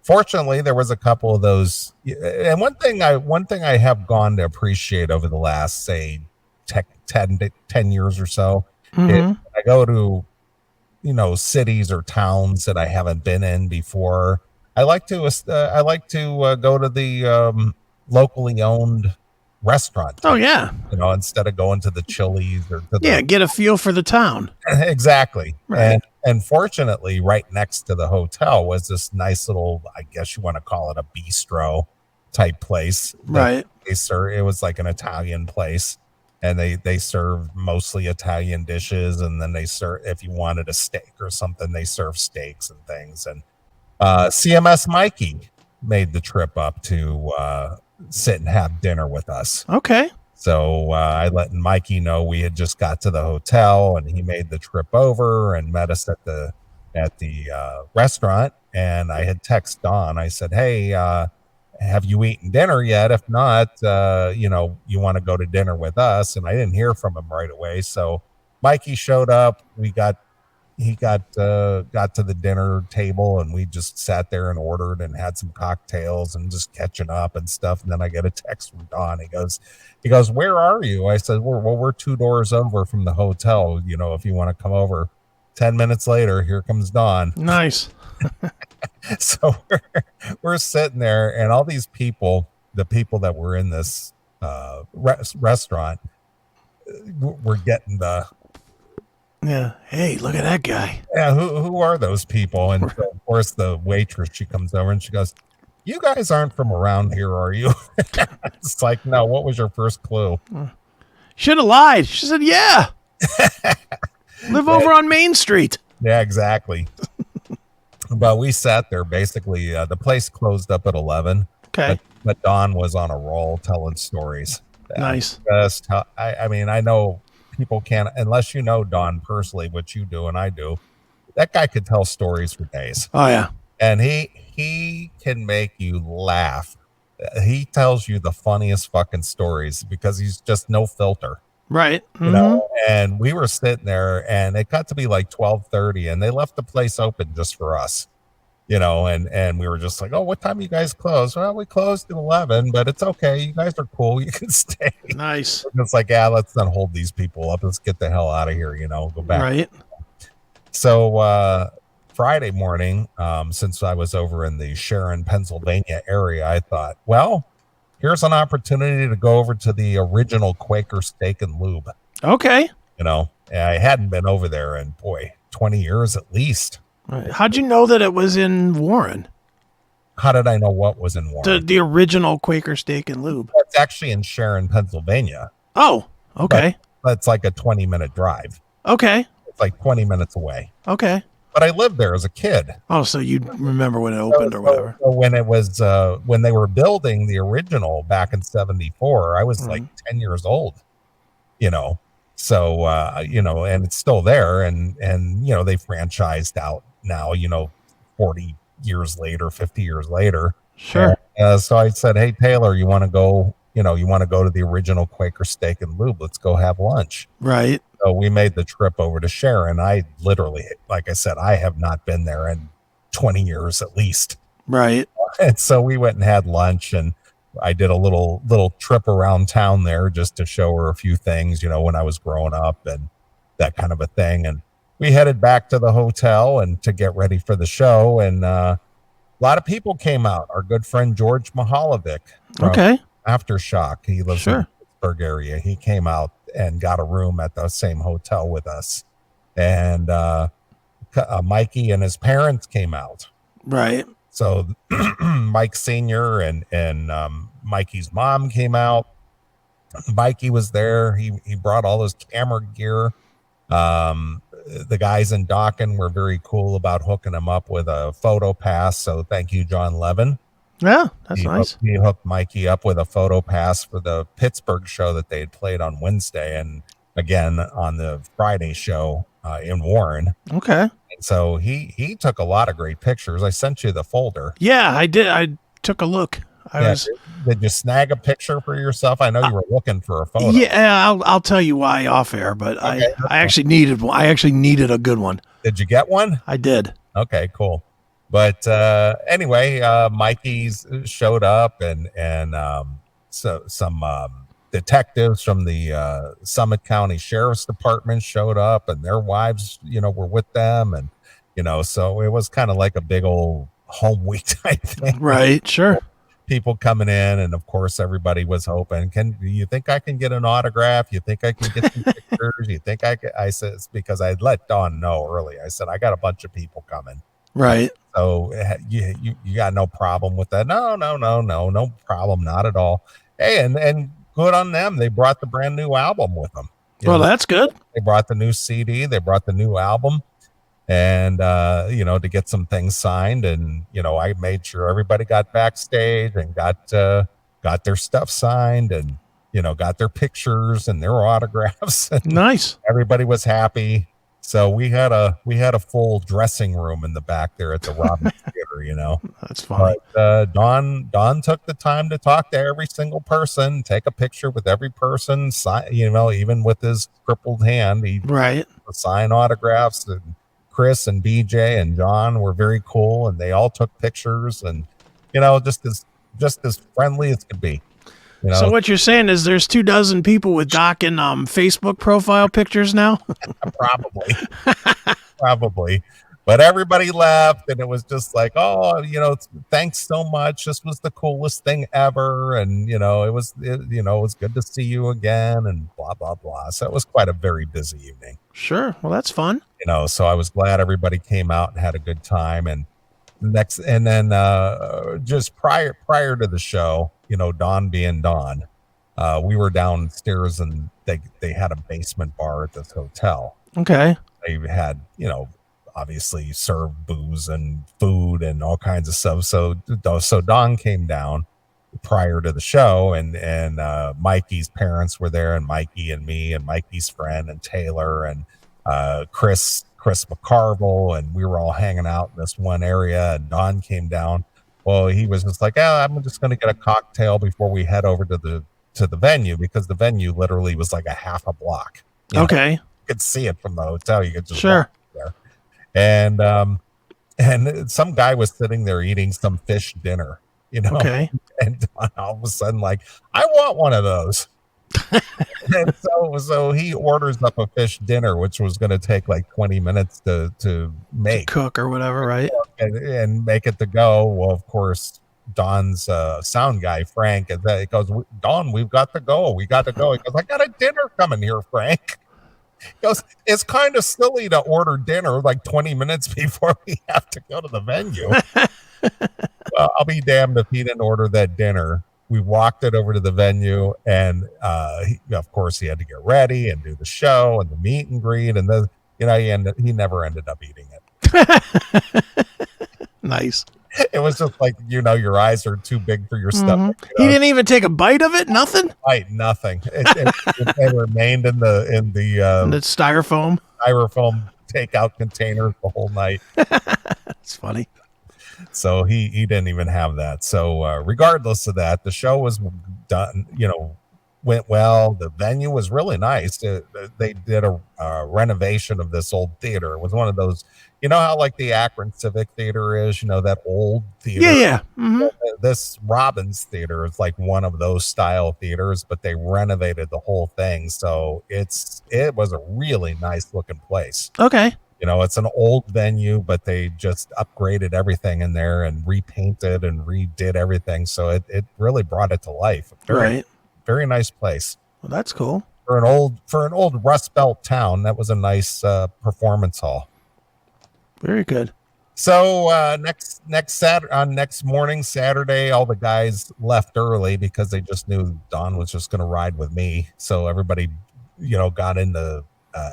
fortunately, there was a couple of those. And one thing I have gone to appreciate over the last, say, 10 years or so, I go to cities or towns that I haven't been in before. I like to go to the locally owned, businesses, and restaurants. I like to restaurant. Oh yeah. Instead of going to the Chili's or to Yeah, get a feel for the town. Exactly. Right. And fortunately, right next to the hotel was this nice little, I guess you want to call it a bistro type place. Right. It was like an Italian place, and they serve mostly Italian dishes, and then they serve, if you wanted a steak or something, they serve steaks and things. And CMS Mikey made the trip up to sit and have dinner with us. Okay. So I let Mikey know we had just got to the hotel, and he made the trip over and met us at the restaurant. And I had texted Dawn. I said, "Hey, have you eaten dinner yet? If not, you want to go to dinner with us?" And I didn't hear from him right away. So Mikey showed up. He got to the dinner table, and we just sat there and ordered and had some cocktails and just catching up and stuff. And then I get a text from Don. He goes, "Where are you?" I said, we're 2 doors over from the hotel. If you want to come over. 10 minutes later, here comes Don. Nice. So we're sitting there, and all these people, the people that were in this restaurant, were getting the, yeah. Hey, look at that guy. yeah, who are those people? And so, of course, the waitress, she comes over and she goes, "You guys aren't from around here, are you?" It's like, no, what was your first clue? Should have lied. She said, yeah. Live over on Main Street. Yeah, exactly. But we sat there basically. The place closed up at 11. Okay. But Don was on a roll telling stories. Nice. I mean, I know people can't, unless you know Don personally, which you do and I do. That guy could tell stories for days. Oh yeah. And he can make you laugh. He tells you the funniest fucking stories because he's just no filter. Right. You know, and we were sitting there, and it got to be like 12:30, and they left the place open just for us. And we were just like, "Oh, what time you guys close?" "Well, we closed at 11, but it's okay. You guys are cool. You can stay." Nice. And it's like, yeah, let's not hold these people up. Let's get the hell out of here. Go back. Right. So Friday morning, since I was over in the Sharon, Pennsylvania area, I thought, well, here's an opportunity to go over to the original Quaker Steak and Lube. Okay. I hadn't been over there in 20 years at least. Right. How'd you know that it was in Warren? How did I know what was in Warren? The original Quaker Steak and Lube. It's actually in Sharon, Pennsylvania. Oh, okay. But it's like a 20-minute drive. Okay. It's like 20 minutes away. Okay. But I lived there as a kid. Oh, so you remember when it opened or whatever? So when it was, when they were building the original back in 74, I was like 10 years old, So, and it's still there. And they franchised out now, 40 years later, 50 years later. Sure. So I said, "Hey, Taylor, you want to go, to the original Quaker Steak and Lube? Let's go have lunch." Right. So we made the trip over to Sharon. I literally, like I said, I have not been there in 20 years at least. Right. And so we went and had lunch, and I did a little trip around town there just to show her a few things, when I was growing up and that kind of a thing. And we headed back to the hotel and to get ready for the show. And a lot of people came out. Our good friend George Mahalovic from Aftershock, he lives in the Pittsburgh area. He came out and got a room at the same hotel with us. And Mikey and his parents came out. Right. So Mike Sr. and Mikey's mom came out. Mikey was there. He brought all his camera gear. The guys in Dokken were very cool about hooking him up with a photo pass. So thank you, John Levin. Yeah, that's nice. He hooked Mikey up with a photo pass for the Pittsburgh show that they had played on Wednesday, and again on the Friday show in Warren. Okay. And so he took a lot of great pictures. I sent you the folder. Yeah, I did. I took a look. Did you snag a picture for yourself? I know you were looking for a photo. Yeah, I'll tell you why off air, but okay, I actually needed one. I actually needed a good one. Did you get one? I did. Okay, cool. But anyway, Mikey's showed up, and so some detectives from the Summit County Sheriff's Department showed up, and their wives, were with them, and so it was kind of like a big old home week type thing. Right, sure. people coming in, and of course everybody was hoping, do you think I can get an autograph? You think I can get some pictures? You think I said, it's because I let Dawn know early. I said, I got a bunch of people coming. Right. So you got no problem with that? No problem, not at all. Hey, and good on them. They brought the brand new album with them. That's good. They brought the new CD. They brought the new album. And, to get some things signed. And, I made sure everybody got backstage and got their stuff signed and, got their pictures and their autographs. Nice. Everybody was happy. So we had a full dressing room in the back there at the Robin Theater, That's funny. But Don took the time to talk to every single person, take a picture with every person, sign, even with his crippled hand, he sign autographs. And Chris and BJ and John were very cool, and they all took pictures, and just as friendly as could be. So what you're saying is there's 24 people with Dokken Facebook profile pictures now? Probably. But everybody left, and it was just like, oh, thanks so much. This was the coolest thing ever, and it was good to see you again, and blah blah blah. So it was quite a very busy evening. Sure. Well, that's fun. So I was glad everybody came out and had a good time. And then just prior to the show, Dawn being Dawn, we were downstairs, and they had a basement bar at this hotel. Okay. They had, obviously served booze and food and all kinds of stuff. So Dawn came down prior to the show, and Mikey's parents were there, and Mikey and me and Mikey's friend and Taylor and Chris McCarville, and we were all hanging out in this one area, and Don came down. Well, he was just like, I'm just going to get a cocktail before we head over to the venue, because the venue literally was like a half a block. Okay. You could see it from the hotel. You could just walk there. And some guy was sitting there eating some fish dinner, Okay. And Don all of a sudden, like, I want one of those. And so he orders up a fish dinner, which was going to take like 20 minutes to make, to cook or whatever, right? And make it to go. Well, of course, Don's sound guy, Frank, he goes, Don, we've got to go. We got to go. He goes, I got a dinner coming here, Frank. He goes, it's kind of silly to order dinner like 20 minutes before we have to go to the venue. Well, I'll be damned if he didn't order that dinner. We walked it over to the venue, and of course he had to get ready and do the show and the meet and greet, and then he never ended up eating it. Nice. It was just like, your eyes are too big for your stomach. He didn't even take a bite of it. Nothing. Nothing. It remained in the styrofoam takeout containers the whole night. It's funny. So he didn't even have that. So regardless of that, the show was done, went well. The venue was really nice. They did a renovation of this old theater. It was one of those, how like the Akron Civic Theater is, that old theater. Yeah. Mm-hmm. This Robbins Theater is like one of those style theaters, but they renovated the whole thing. So it was a really nice looking place. Okay. It's an old venue, but they just upgraded everything in there and repainted and redid everything. So it really brought it to life. Very nice place. Well, that's cool. For an old Rust Belt town, that was a nice performance hall. Very good. So next morning, Saturday, all the guys left early because they just knew Don was just going to ride with me. So everybody, got in the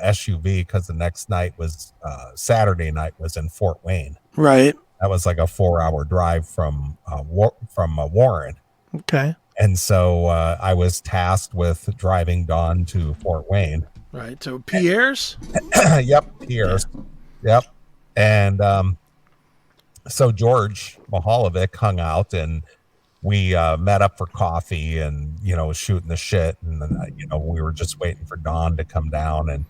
SUV, because the next night was Saturday night was in Fort Wayne. Right. That was like a 4-hour drive from Warren. Okay. And so I was tasked with driving Don to Fort Wayne. Right. So Pierre's? Yep. Pierre's. Yep. And so George Mahalovic hung out, and we met up for coffee and, shooting the shit. And then, we were just waiting for Don to come down and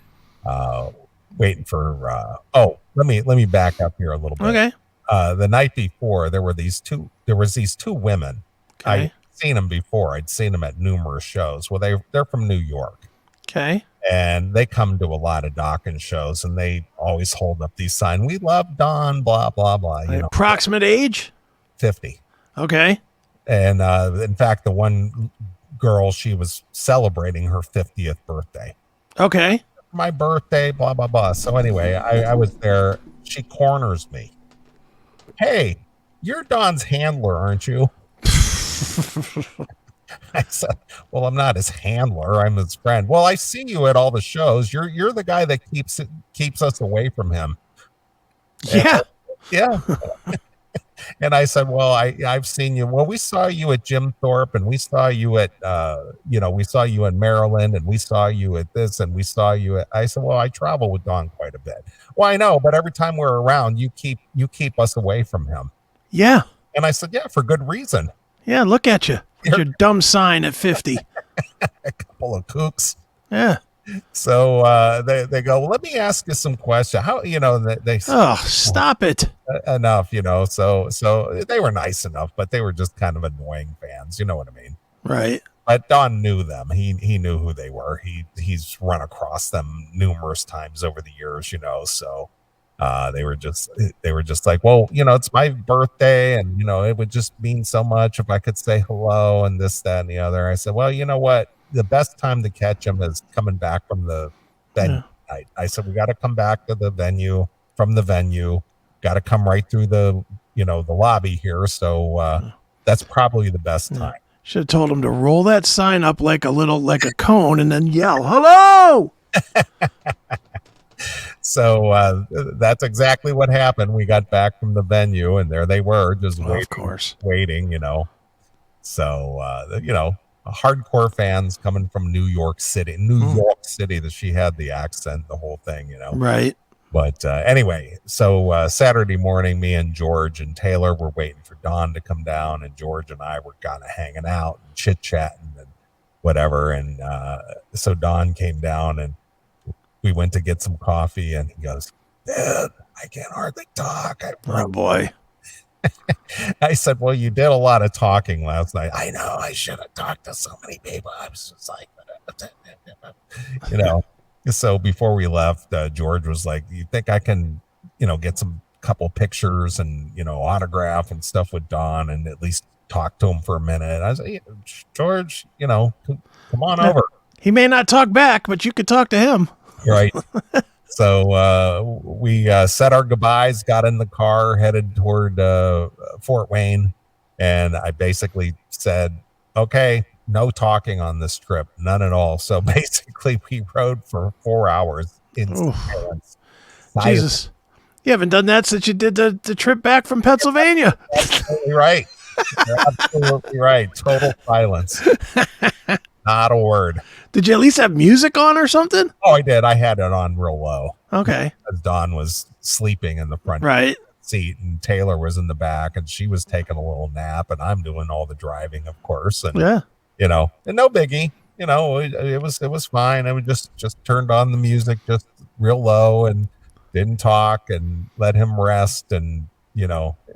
waiting for, let me back up here a little bit. Okay. The night before, there was these two women. Okay. I'd seen them before. I'd seen them at numerous shows. Well, they're from New York. Okay. And they come to a lot of Dokken shows, and they always hold up these signs. We love Don, blah, blah, blah. Approximate age? 50. Okay. And in fact, the one girl, she was celebrating her 50th birthday. Okay. My birthday, blah, blah, blah. So anyway, I was there. She corners me. Hey, you're Don's handler, aren't you? I said, well, I'm not his handler. I'm his friend. Well, I see you at all the shows. You're the guy that keeps us away from him. Yeah. Yeah. And I said, well, I've seen you. Well, we saw you at Jim Thorpe, and we saw you at, we saw you in Maryland, and we saw you at this, and we saw you at, I said, well, I travel with Don quite a bit. Well, I know, but every time we're around, you keep us away from him. Yeah. And I said, yeah, for good reason. Yeah. Look at you. With your dumb sign at 50. A couple of kooks. Yeah. So they go, well, let me ask you some questions. How, they Oh, stop it. Enough, so they were nice enough, but they were just kind of annoying fans. You know what I mean? Right. But Don knew them. He knew who they were. He's run across them numerous times over the years, so they were just like, well, it's my birthday, and it would just mean so much if I could say hello and this, that, and the other. I said, well, you know what? The best time to catch him is coming back from the venue. Yeah. I said, we got to come back to the venue, from the venue, got to come right through the lobby here. So that's probably the best time. Should have told him to roll that sign up like a cone and then yell, hello. So that's exactly what happened. We got back from the venue, and there they were, just waiting, of course, waiting. So hardcore fans coming from New York City, that she had the accent, the whole thing, Right. But anyway, so Saturday morning, me and George and Taylor were waiting for Don to come down, and George and I were kind of hanging out and chit chatting and whatever. And so Don came down, and we went to get some coffee, and he goes, "Dude, I can't hardly talk." Oh boy. I said, well, you did a lot of talking last night. I know, I should have talked to so many people. I was just like, So before we left, George was like, you think I can, get some couple pictures and, autograph and stuff with Don and at least talk to him for a minute? I said, George, come on over. He may not talk back, but you could talk to him. Right. So we said our goodbyes, got in the car, headed toward Fort Wayne, and I basically said, okay, no talking on this trip, none at all. So basically we rode for 4 hours in silence. Jesus. You haven't done that since you did the trip back from Pennsylvania. Absolutely right. You're absolutely right. Total silence. Not a word. Did you at least have music on or something? Oh, I did. I had it on real low. Okay. Because Dawn was sleeping in the front seat, and Taylor was in the back, and she was taking a little nap, and I'm doing all the driving, of course. And and no biggie. It was fine. I would just turned on the music just real low and didn't talk and let him rest. And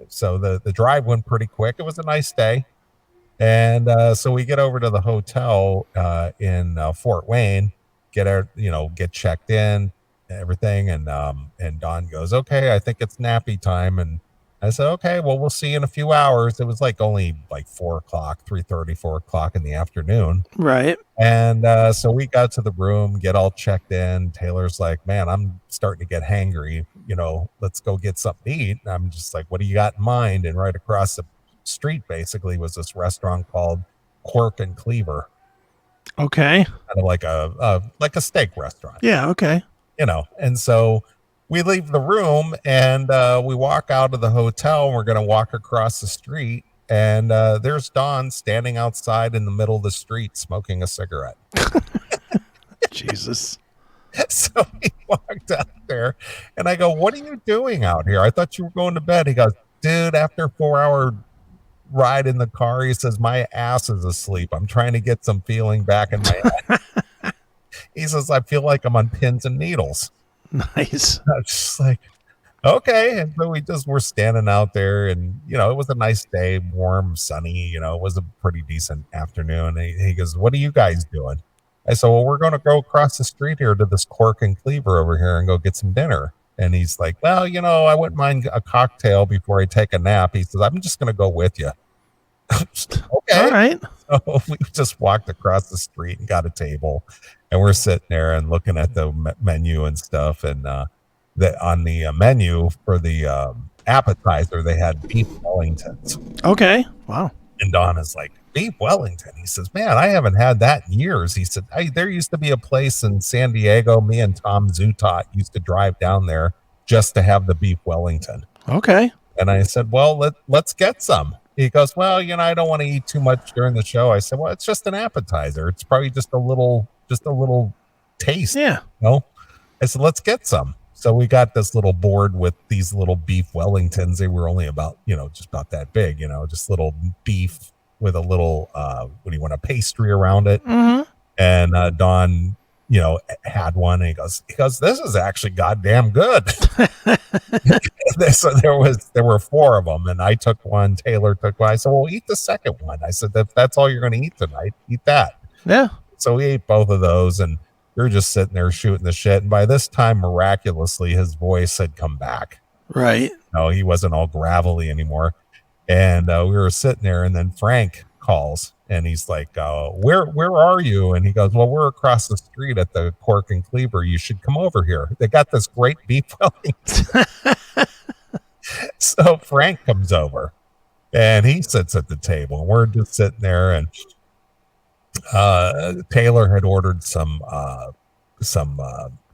so the drive went pretty quick. It was a nice day. And so we get over to the hotel in Fort Wayne, get checked in, everything, and Don goes, okay, I think it's nappy time. And I said, okay, well, we'll see you in a few hours. It was only 4 o'clock, 3:30, 4 o'clock in the afternoon. Right. And so we got to the room, get all checked in. Taylor's like, man, I'm starting to get hangry. Let's go get something to eat. And I'm just like, what do you got in mind? And right across the street basically was this restaurant called Cork and Cleaver. Okay. Kind of like a steak restaurant. Yeah. Okay. And so we leave the room and we walk out of the hotel, and we're going to walk across the street, and there's Don standing outside in the middle of the street smoking a cigarette. Jesus. So we walked out there, and I go, what are you doing out here? I thought you were going to bed. He goes, dude, after a 4-hour ride in the car, he says, my ass is asleep. I'm trying to get some feeling back in my head. He says, I feel like I'm on pins and needles. Nice. I was just like, okay. And so we're standing out there, and it was a nice day, warm, sunny, it was a pretty decent afternoon. And he goes, what are you guys doing? I said, well, we're going to go across the street here to this Cork and Cleaver over here and go get some dinner. And he's like, well, I wouldn't mind a cocktail before I take a nap. He says, I'm just going to go with you. Okay. All right. So we just walked across the street and got a table, and we're sitting there and looking at the menu and stuff. And on the menu for the appetizer, they had beef Wellingtons. Okay. Wow. And Don is like, beef Wellington. He says, man, I haven't had that in years. He said, there used to be a place in San Diego. Me and Tom Zutot used to drive down there just to have the beef Wellington. Okay. And I said, well, let's get some. He goes, well, I don't want to eat too much during the show. I said, well, it's just an appetizer. It's probably just a little taste. Yeah. I said, let's get some. So we got this little board with these little beef Wellingtons. They were only about, just about that big, just little beef with a little, a pastry around it. Mm-hmm. And Don, had one, and he goes, this is actually goddamn good. So there were 4 of them, and I took one, Taylor took one. I said, well, eat the second one. I said, that's all you're going to eat tonight, eat that. Yeah. So we ate both of those, and we were just sitting there shooting the shit. And by this time, miraculously, his voice had come back. Right. No, he wasn't all gravelly anymore. And we were sitting there, and then Frank calls, and he's like, where are you? And he goes, well, we're across the street at the Cork and Cleaver. You should come over here. They got this great beef Wellington. So Frank comes over, and he sits at the table, and we're just sitting there, and Taylor had ordered some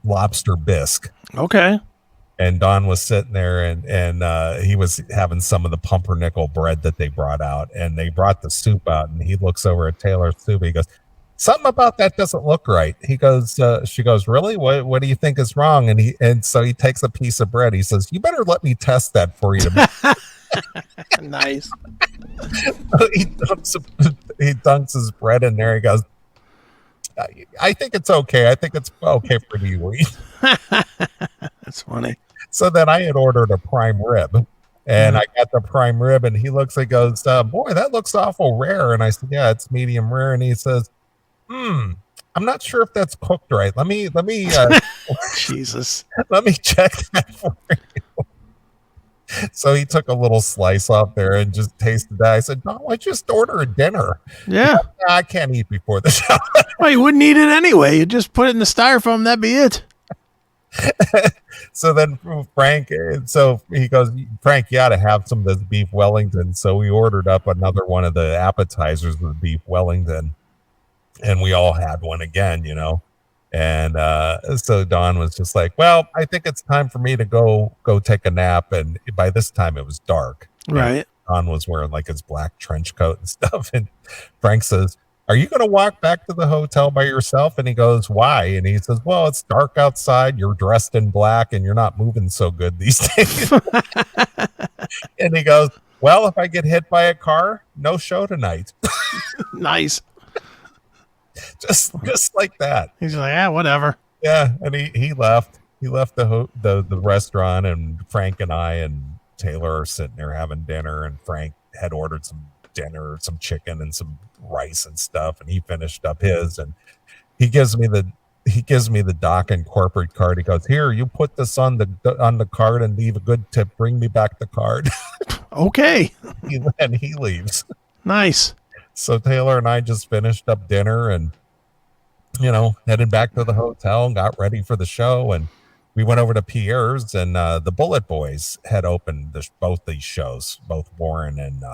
lobster bisque. Okay. And Don was sitting there, and he was having some of the pumpernickel bread that they brought out, and they brought the soup out, and he looks over at Taylor's soup. He goes, something about that doesn't look right. He goes, she goes, really? What do you think is wrong? And so he takes a piece of bread. He says, you better let me test that for you. Nice. He dunks his bread in there. He goes, I think it's okay. I think it's okay for you to eat. That's funny. So then I had ordered a prime rib, and I got the prime rib, and he looks and goes, boy, that looks awful rare. And I said, yeah, it's medium rare. And he says, I'm not sure if that's cooked right. Let me Jesus. let me check that for you. So he took a little slice off there and just tasted that. I said, no, I just order a dinner. Yeah. I can't eat before the show. Well, you wouldn't eat it anyway. You just put it in the styrofoam. That'd be it. So then Frank, so he goes, Frank, you ought to have some of this beef Wellington. So we ordered up another one of the appetizers with beef Wellington, and we all had one again, And so Don was just like, well, I think it's time for me to go take a nap. And by this time it was dark. Right. Don was wearing like his black trench coat and stuff. And Frank says, are you going to walk back to the hotel by yourself? And he goes, why? And he says, well, it's dark outside. You're dressed in black and you're not moving so good these days. And he goes, well, if I get hit by a car, no show tonight. Nice. Just like that. He's like, yeah, whatever. Yeah. And he left. He left the restaurant, and Frank and I and Taylor are sitting there having dinner, and Frank had ordered some dinner, some chicken and some rice and stuff, and he finished up his, and he gives me the Dokken corporate card. He goes, here, you put this on the card and leave a good tip. Bring me back the card. Okay. And he leaves. Nice. So Taylor and I just finished up dinner and, headed back to the hotel and got ready for the show. And we went over to Pierre's, and the Bullet Boys had opened both these shows, both Warren and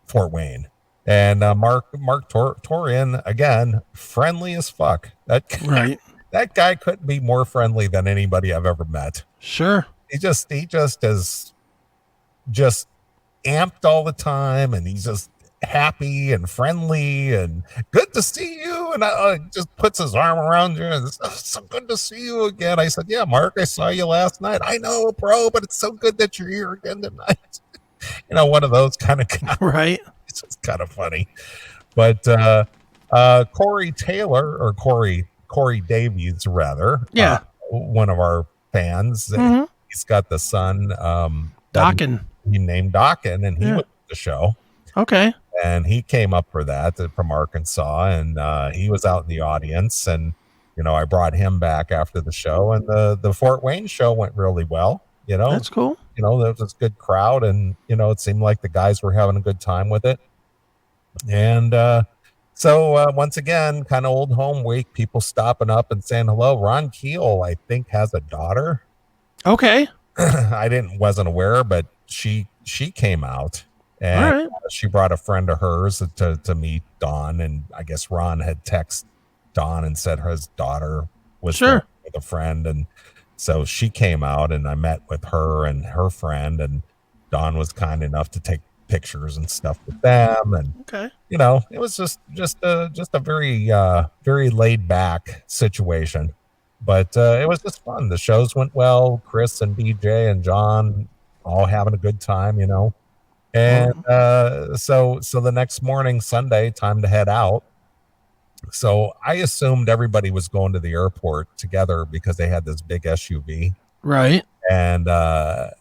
Fort Wayne. And Mark tore in again, friendly as fuck. Right. That guy couldn't be more friendly than anybody I've ever met. Sure. He just is just amped all the time, and he's just happy and friendly and good to see you. And just puts his arm around you and it's so good to see you again. I said, yeah, Mark, I saw you last night. I know, bro, but it's so good that you're here again tonight. One of those kind of guys. Right. It's just kind of funny. But Corey Taylor, or Corey Davies rather, yeah, one of our fans, he's got the son Dokken. He named Dokken, and he went to the show. Okay. And he came up for that from Arkansas, and he was out in the audience, and I brought him back after the show, and the Fort Wayne show went really well. That's cool. there was this good crowd, and it seemed like the guys were having a good time with it. And so once again, kind of old home week, people stopping up and saying hello. Ron Keel, I think, has a daughter. Okay. Wasn't aware, but she came out, and she brought a friend of hers to meet Dawn, and I guess Ron had texted Dawn and said his daughter was with a friend, and so she came out, and I met with her and her friend, and Dawn was kind enough to take pictures and stuff with them, and it was just a very very laid back situation. But it was just fun. The shows went well. Chris and DJ and John all having a good time, And so the next morning, Sunday, time to head out. So I assumed everybody was going to the airport together because they had this big SUV. Right. And, I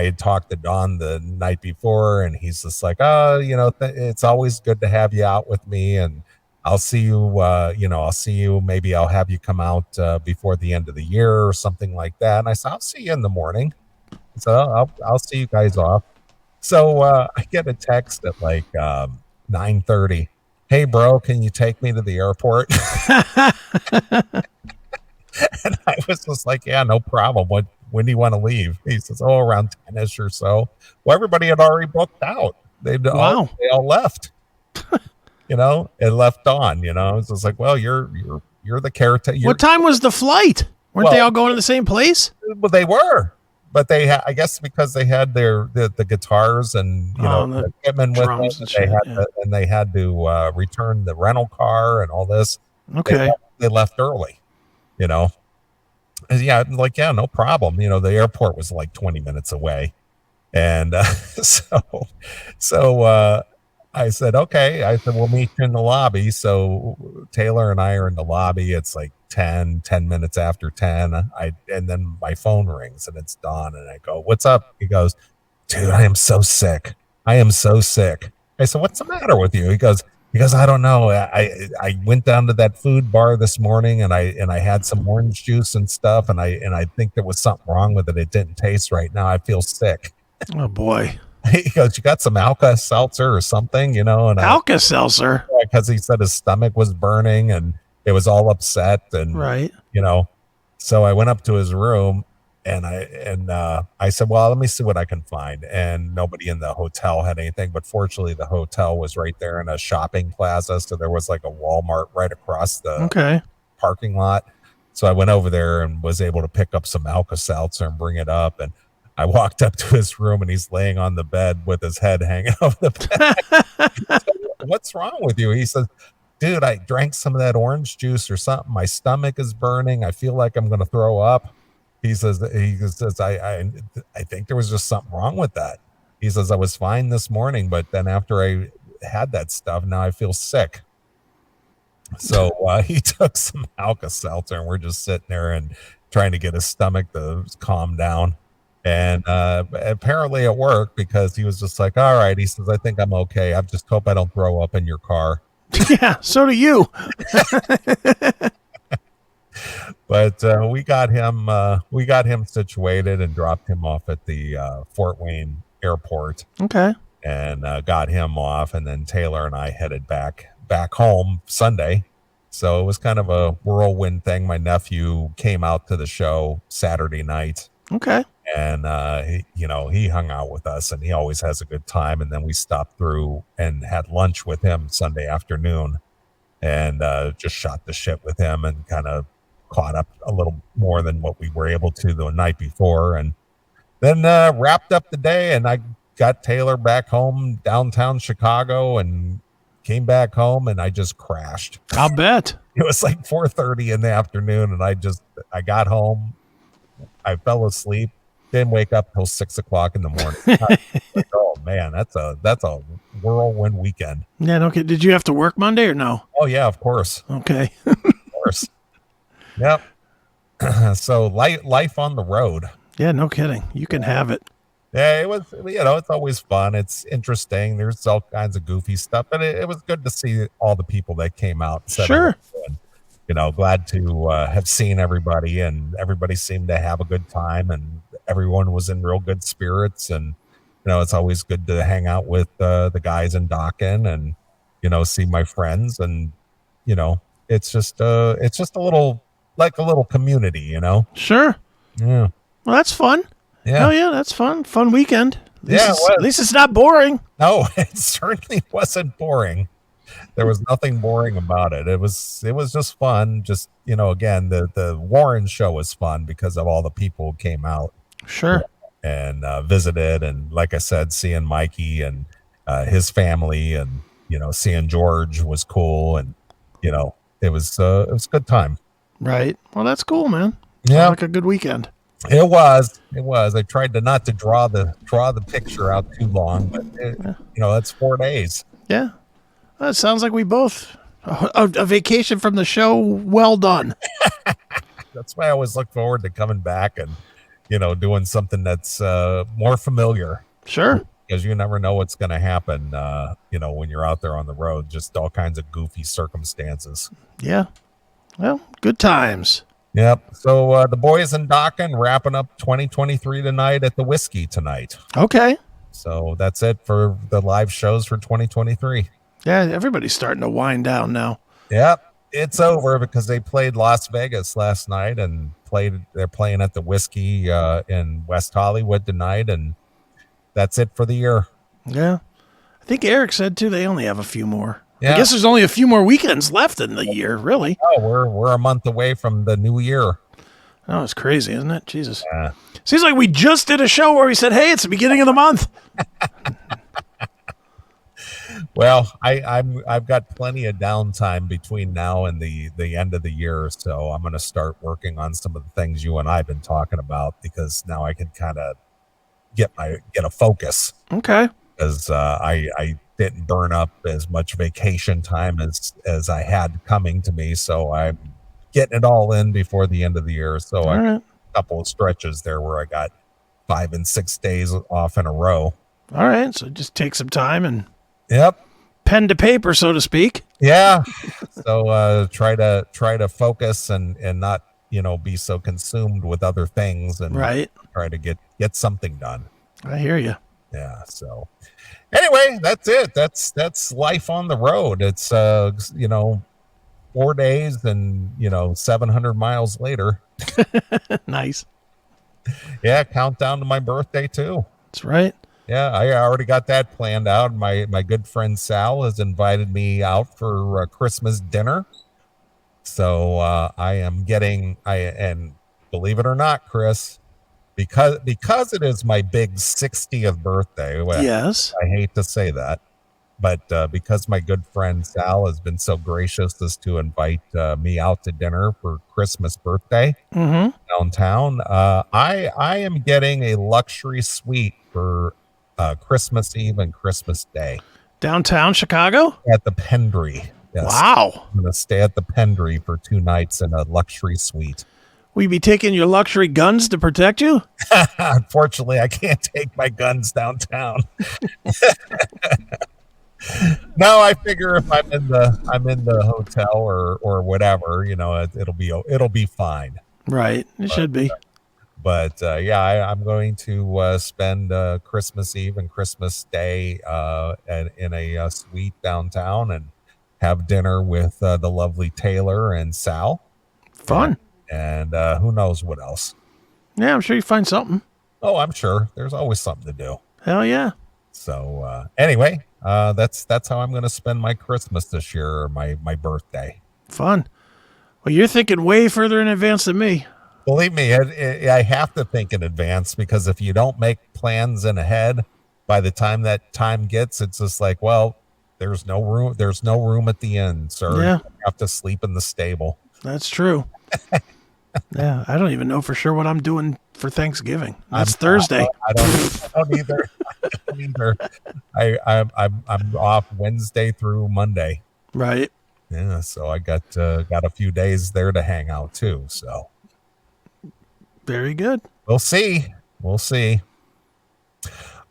had talked to Don the night before, and he's just like, it's always good to have you out with me, and I'll see you, maybe I'll have you come out before the end of the year or something like that. And I said, I'll see you in the morning. So I'll see you guys off. So I get a text at like 9:30. Hey, bro, can you take me to the airport? And I was just like, yeah, no problem. When do you want to leave? He says, around 10ish or so. Well, everybody had already booked out. They all left. It left on, it's just like, well, you're the caretaker. What time was the flight? Weren't they all going to the same place? Well, they were, but I guess because they had the guitars and the equipment with them, they had to return the rental car and all this. Okay, they left early, Yeah, no problem. The airport was like 20 minutes away, and so I said, okay. I said, we'll meet you in the lobby. So Taylor and I are in the lobby. It's like 10 minutes after 10. And then my phone rings and it's Don. And I go, what's up? He goes, dude, I am so sick. I said, what's the matter with you? He goes, I don't know. I went down to that food bar this morning and I had some orange juice and stuff. And I think there was something wrong with it. It didn't taste right. Now I feel sick. Oh boy. He goes, you got some Alka-Seltzer or something, and Alka-Seltzer? Because he said his stomach was burning and it was all upset. And, so I went up to his room and I said, well, let me see what I can find. And nobody in the hotel had anything, but fortunately the hotel was right there in a shopping plaza. So there was like a Walmart right across the parking lot. So I went over there and was able to pick up some Alka-Seltzer and bring it up. And I walked up to his room and he's laying on the bed with his head hanging over the bed. What's wrong with you? He says, dude, I drank some of that orange juice or something. My stomach is burning. I feel like I'm going to throw up. He says, I think there was just something wrong with that. He says, I was fine this morning, but then after I had that stuff, now I feel sick. So he took some Alka-Seltzer and we're just sitting there and trying to get his stomach to calm down. And apparently it worked because he was just like, all right. He says, I think I'm okay. I just hope I don't throw up in your car. Yeah, so do you. But we got him situated and dropped him off at the Fort Wayne airport. Okay. And got him off. And then Taylor and I headed back home Sunday. So it was kind of a whirlwind thing. My nephew came out to the show Saturday night. Okay. And he hung out with us and he always has a good time. And then we stopped through and had lunch with him Sunday afternoon and just shot the shit with him and kind of caught up a little more than what we were able to the night before. And then wrapped up the day and I got Taylor back home downtown Chicago and came back home and I just crashed. I'll bet. It was like 4:30 in the afternoon and I got home. I fell asleep. Didn't wake up till 6 o'clock in the morning. Like, oh man, that's a whirlwind weekend. Yeah, okay. Did you have to work Monday or no? Oh yeah, of course. Okay. Of course. Yep. So life on the road. Yeah, no kidding. You can have it. Yeah, it was. It's always fun. It's interesting. There's all kinds of goofy stuff, but it was good to see all the people that came out. Sure. And, glad to have seen everybody, and everybody seemed to have a good time. And everyone was in real good spirits, and it's always good to hang out with the guys in Dokken and see my friends, and it's just a little like a little community. Sure. Yeah. Well, that's fun. Yeah. Oh yeah, that's fun. Fun weekend. At least it's not boring. No, it certainly wasn't boring. There was nothing boring about it. It was just fun. Just, again, the Warren show was fun because of all the people who came out. Sure. And visited. And like I said, seeing Mikey and his family, and, seeing George was cool. And, it was a good time. Right. Well, that's cool, man. Yeah. Sounds like a good weekend. It was. I tried not to draw the picture out too long, but that's 4 days. Yeah. Well, it sounds like we both a vacation from the show. Well done. That's why I always look forward to coming back and doing something that's more familiar. Sure. Because you never know what's going to happen. When you're out there on the road, just all kinds of goofy circumstances. Yeah. Well, good times. Yep. So the boys in Dokken wrapping up 2023 tonight at the Whiskey tonight. Okay. So that's it for the live shows for 2023. Yeah, everybody's starting to wind down now. Yep. It's over because they played Las Vegas last night and they're playing at the Whiskey in West Hollywood tonight, and that's it for the year. Yeah. I think Eric said too they only have a few more. Yeah. I guess there's only a few more weekends left in the year, really. Oh, we're a month away from the new year. Oh, it's crazy, isn't it? Jesus. Yeah. Seems like we just did a show where we said, hey, it's the beginning of the month. Well, I've got plenty of downtime between now and the end of the year, so I'm going to start working on some of the things you and I've been talking about, because now I can kind of get a focus. Okay. Because I didn't burn up as much vacation time as I had coming to me, so I'm getting it all in before the end of the year. So I got a couple of stretches there where I got 5 and 6 days off in a row. All right, so just take some time and pen to paper, so to speak. Yeah. So try to focus and not be so consumed with other things, and try to get something done. I hear you. Yeah. So anyway, that's it. That's life on the road. It's 4 days and 700 miles later. Nice. Yeah, countdown to my birthday too. That's right. Yeah, I already got that planned out. My good friend Sal has invited me out for Christmas dinner. So I am getting and believe it or not, Chris, because it is my big 60th birthday. Well, yes. I hate to say that, but because my good friend Sal has been so gracious as to invite me out to dinner for Christmas birthday downtown, I am getting a luxury suite for Christmas Eve and Christmas Day. Downtown Chicago? At the Pendry. Yes. Wow. I'm going to stay at the Pendry for 2 nights in a luxury suite. Will you be taking your luxury guns to protect you? Unfortunately, I can't take my guns downtown. No, I figure if I'm in the hotel or whatever, it'll be fine. Right. It should be. But I'm going to spend Christmas Eve and Christmas Day in a suite downtown and have dinner with the lovely Taylor and Sal. Fun. And who knows what else. Yeah, I'm sure you find something. Oh, I'm sure. There's always something to do. Hell yeah. So anyway, that's how I'm going to spend my Christmas this year, or my birthday. Fun. Well, you're thinking way further in advance than me. Believe me, I have to think in advance, because if you don't make plans in ahead, by the time that time gets, it's just like, well, there's no room. There's no room at the inn, sir. Yeah. You have to sleep in the stable. That's true. Yeah, I don't even know for sure what I'm doing for Thanksgiving. That's Thursday. I don't either. I'm off Wednesday through Monday. Right. Yeah, so I got a few days there to hang out too. So very good. We'll see. All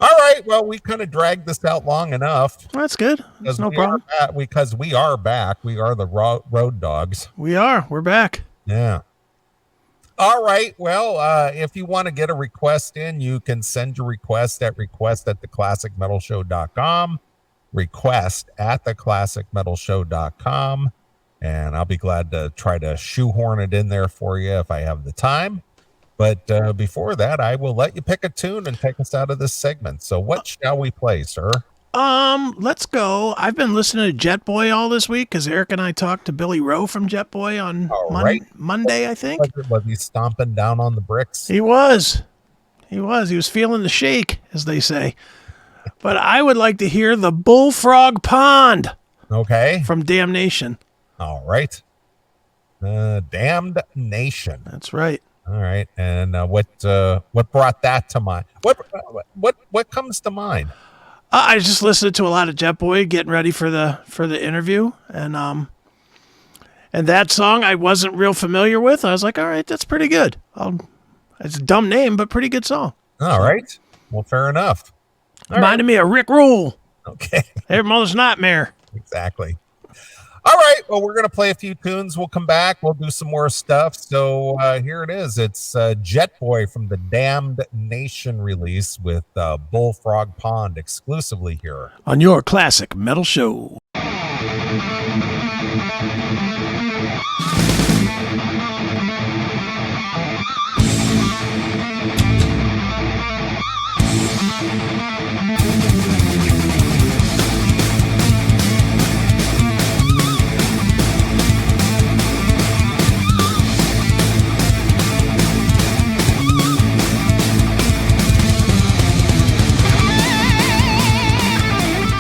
right. Well, we kind of dragged this out long enough. That's good. That's no problem. Because we are back. We are the road dogs. We are. We're back. Yeah. All right. Well, if you want to get a request in, you can send your request at request@theclassicmetalshow.com, request@theclassicmetalshow.com, and I'll be glad to try to shoehorn it in there for you if I have the time. But before that, I will let you pick a tune and take us out of this segment. So what shall we play, sir? Let's go. I've been listening to Jet Boy all this week because Eric and I talked to Billy Rowe from Jet Boy on Monday, I think. Was he stomping down on the bricks? He was. He was feeling the shake, as they say. But I would like to hear the Bullfrog Pond. Okay. From Damnation. All right. Damned Nation. That's right. All right. And what brought that to mind? What comes to mind? I just listened to a lot of Jet Boy getting ready for the interview, and that song I wasn't real familiar with. I was like, all right, that's pretty good. It's a dumb name, but pretty good song. All right. Well, fair enough. Reminded me of Rick Rule. Okay. Every Mother's Nightmare. Exactly. All right. Well, we're going to play a few tunes. We'll come back. We'll do some more stuff. So here it is. It's Jet Boy from the Damned Nation release with Bullfrog Pond exclusively here on your Classic Metal Show.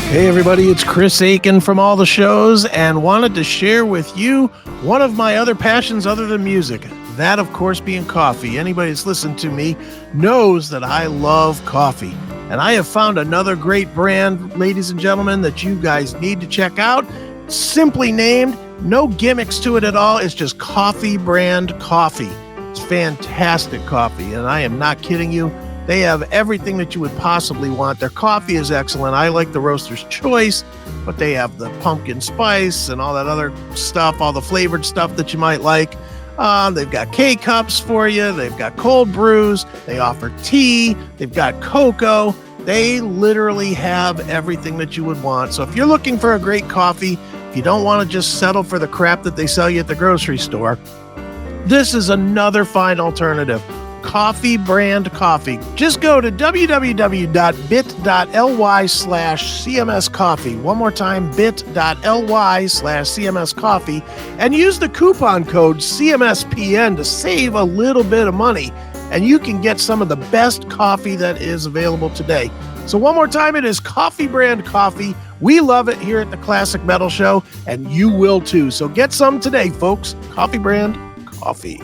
Hey everybody, it's Chris Aiken from all the shows and wanted to share with you one of my other passions other than music. That, of course, being coffee. Anybody that's listened to me knows that I love coffee. And I have found another great brand, ladies and gentlemen, that you guys need to check out. Simply named, no gimmicks to it at all. It's just Coffee Brand Coffee. It's fantastic coffee, and I am not kidding you. They have everything that you would possibly want. Their coffee is excellent. I like the Roaster's Choice, but they have the pumpkin spice and all that other stuff, all the flavored stuff that you might like. They've got K-Cups for you. They've got cold brews. They offer tea. They've got cocoa. They literally have everything that you would want. So if you're looking for a great coffee, if you don't want to just settle for the crap that they sell you at the grocery store, this is another fine alternative. Coffee Brand Coffee. Just go to www.bit.ly/CMS Coffee. One more time, bit.ly/CMS Coffee, and use the coupon code CMSPN to save a little bit of money. And you can get some of the best coffee that is available today. So one more time, it is Coffee Brand Coffee. We love it here at the Classic Metal Show, and you will too. So get some today, folks. Coffee Brand Coffee.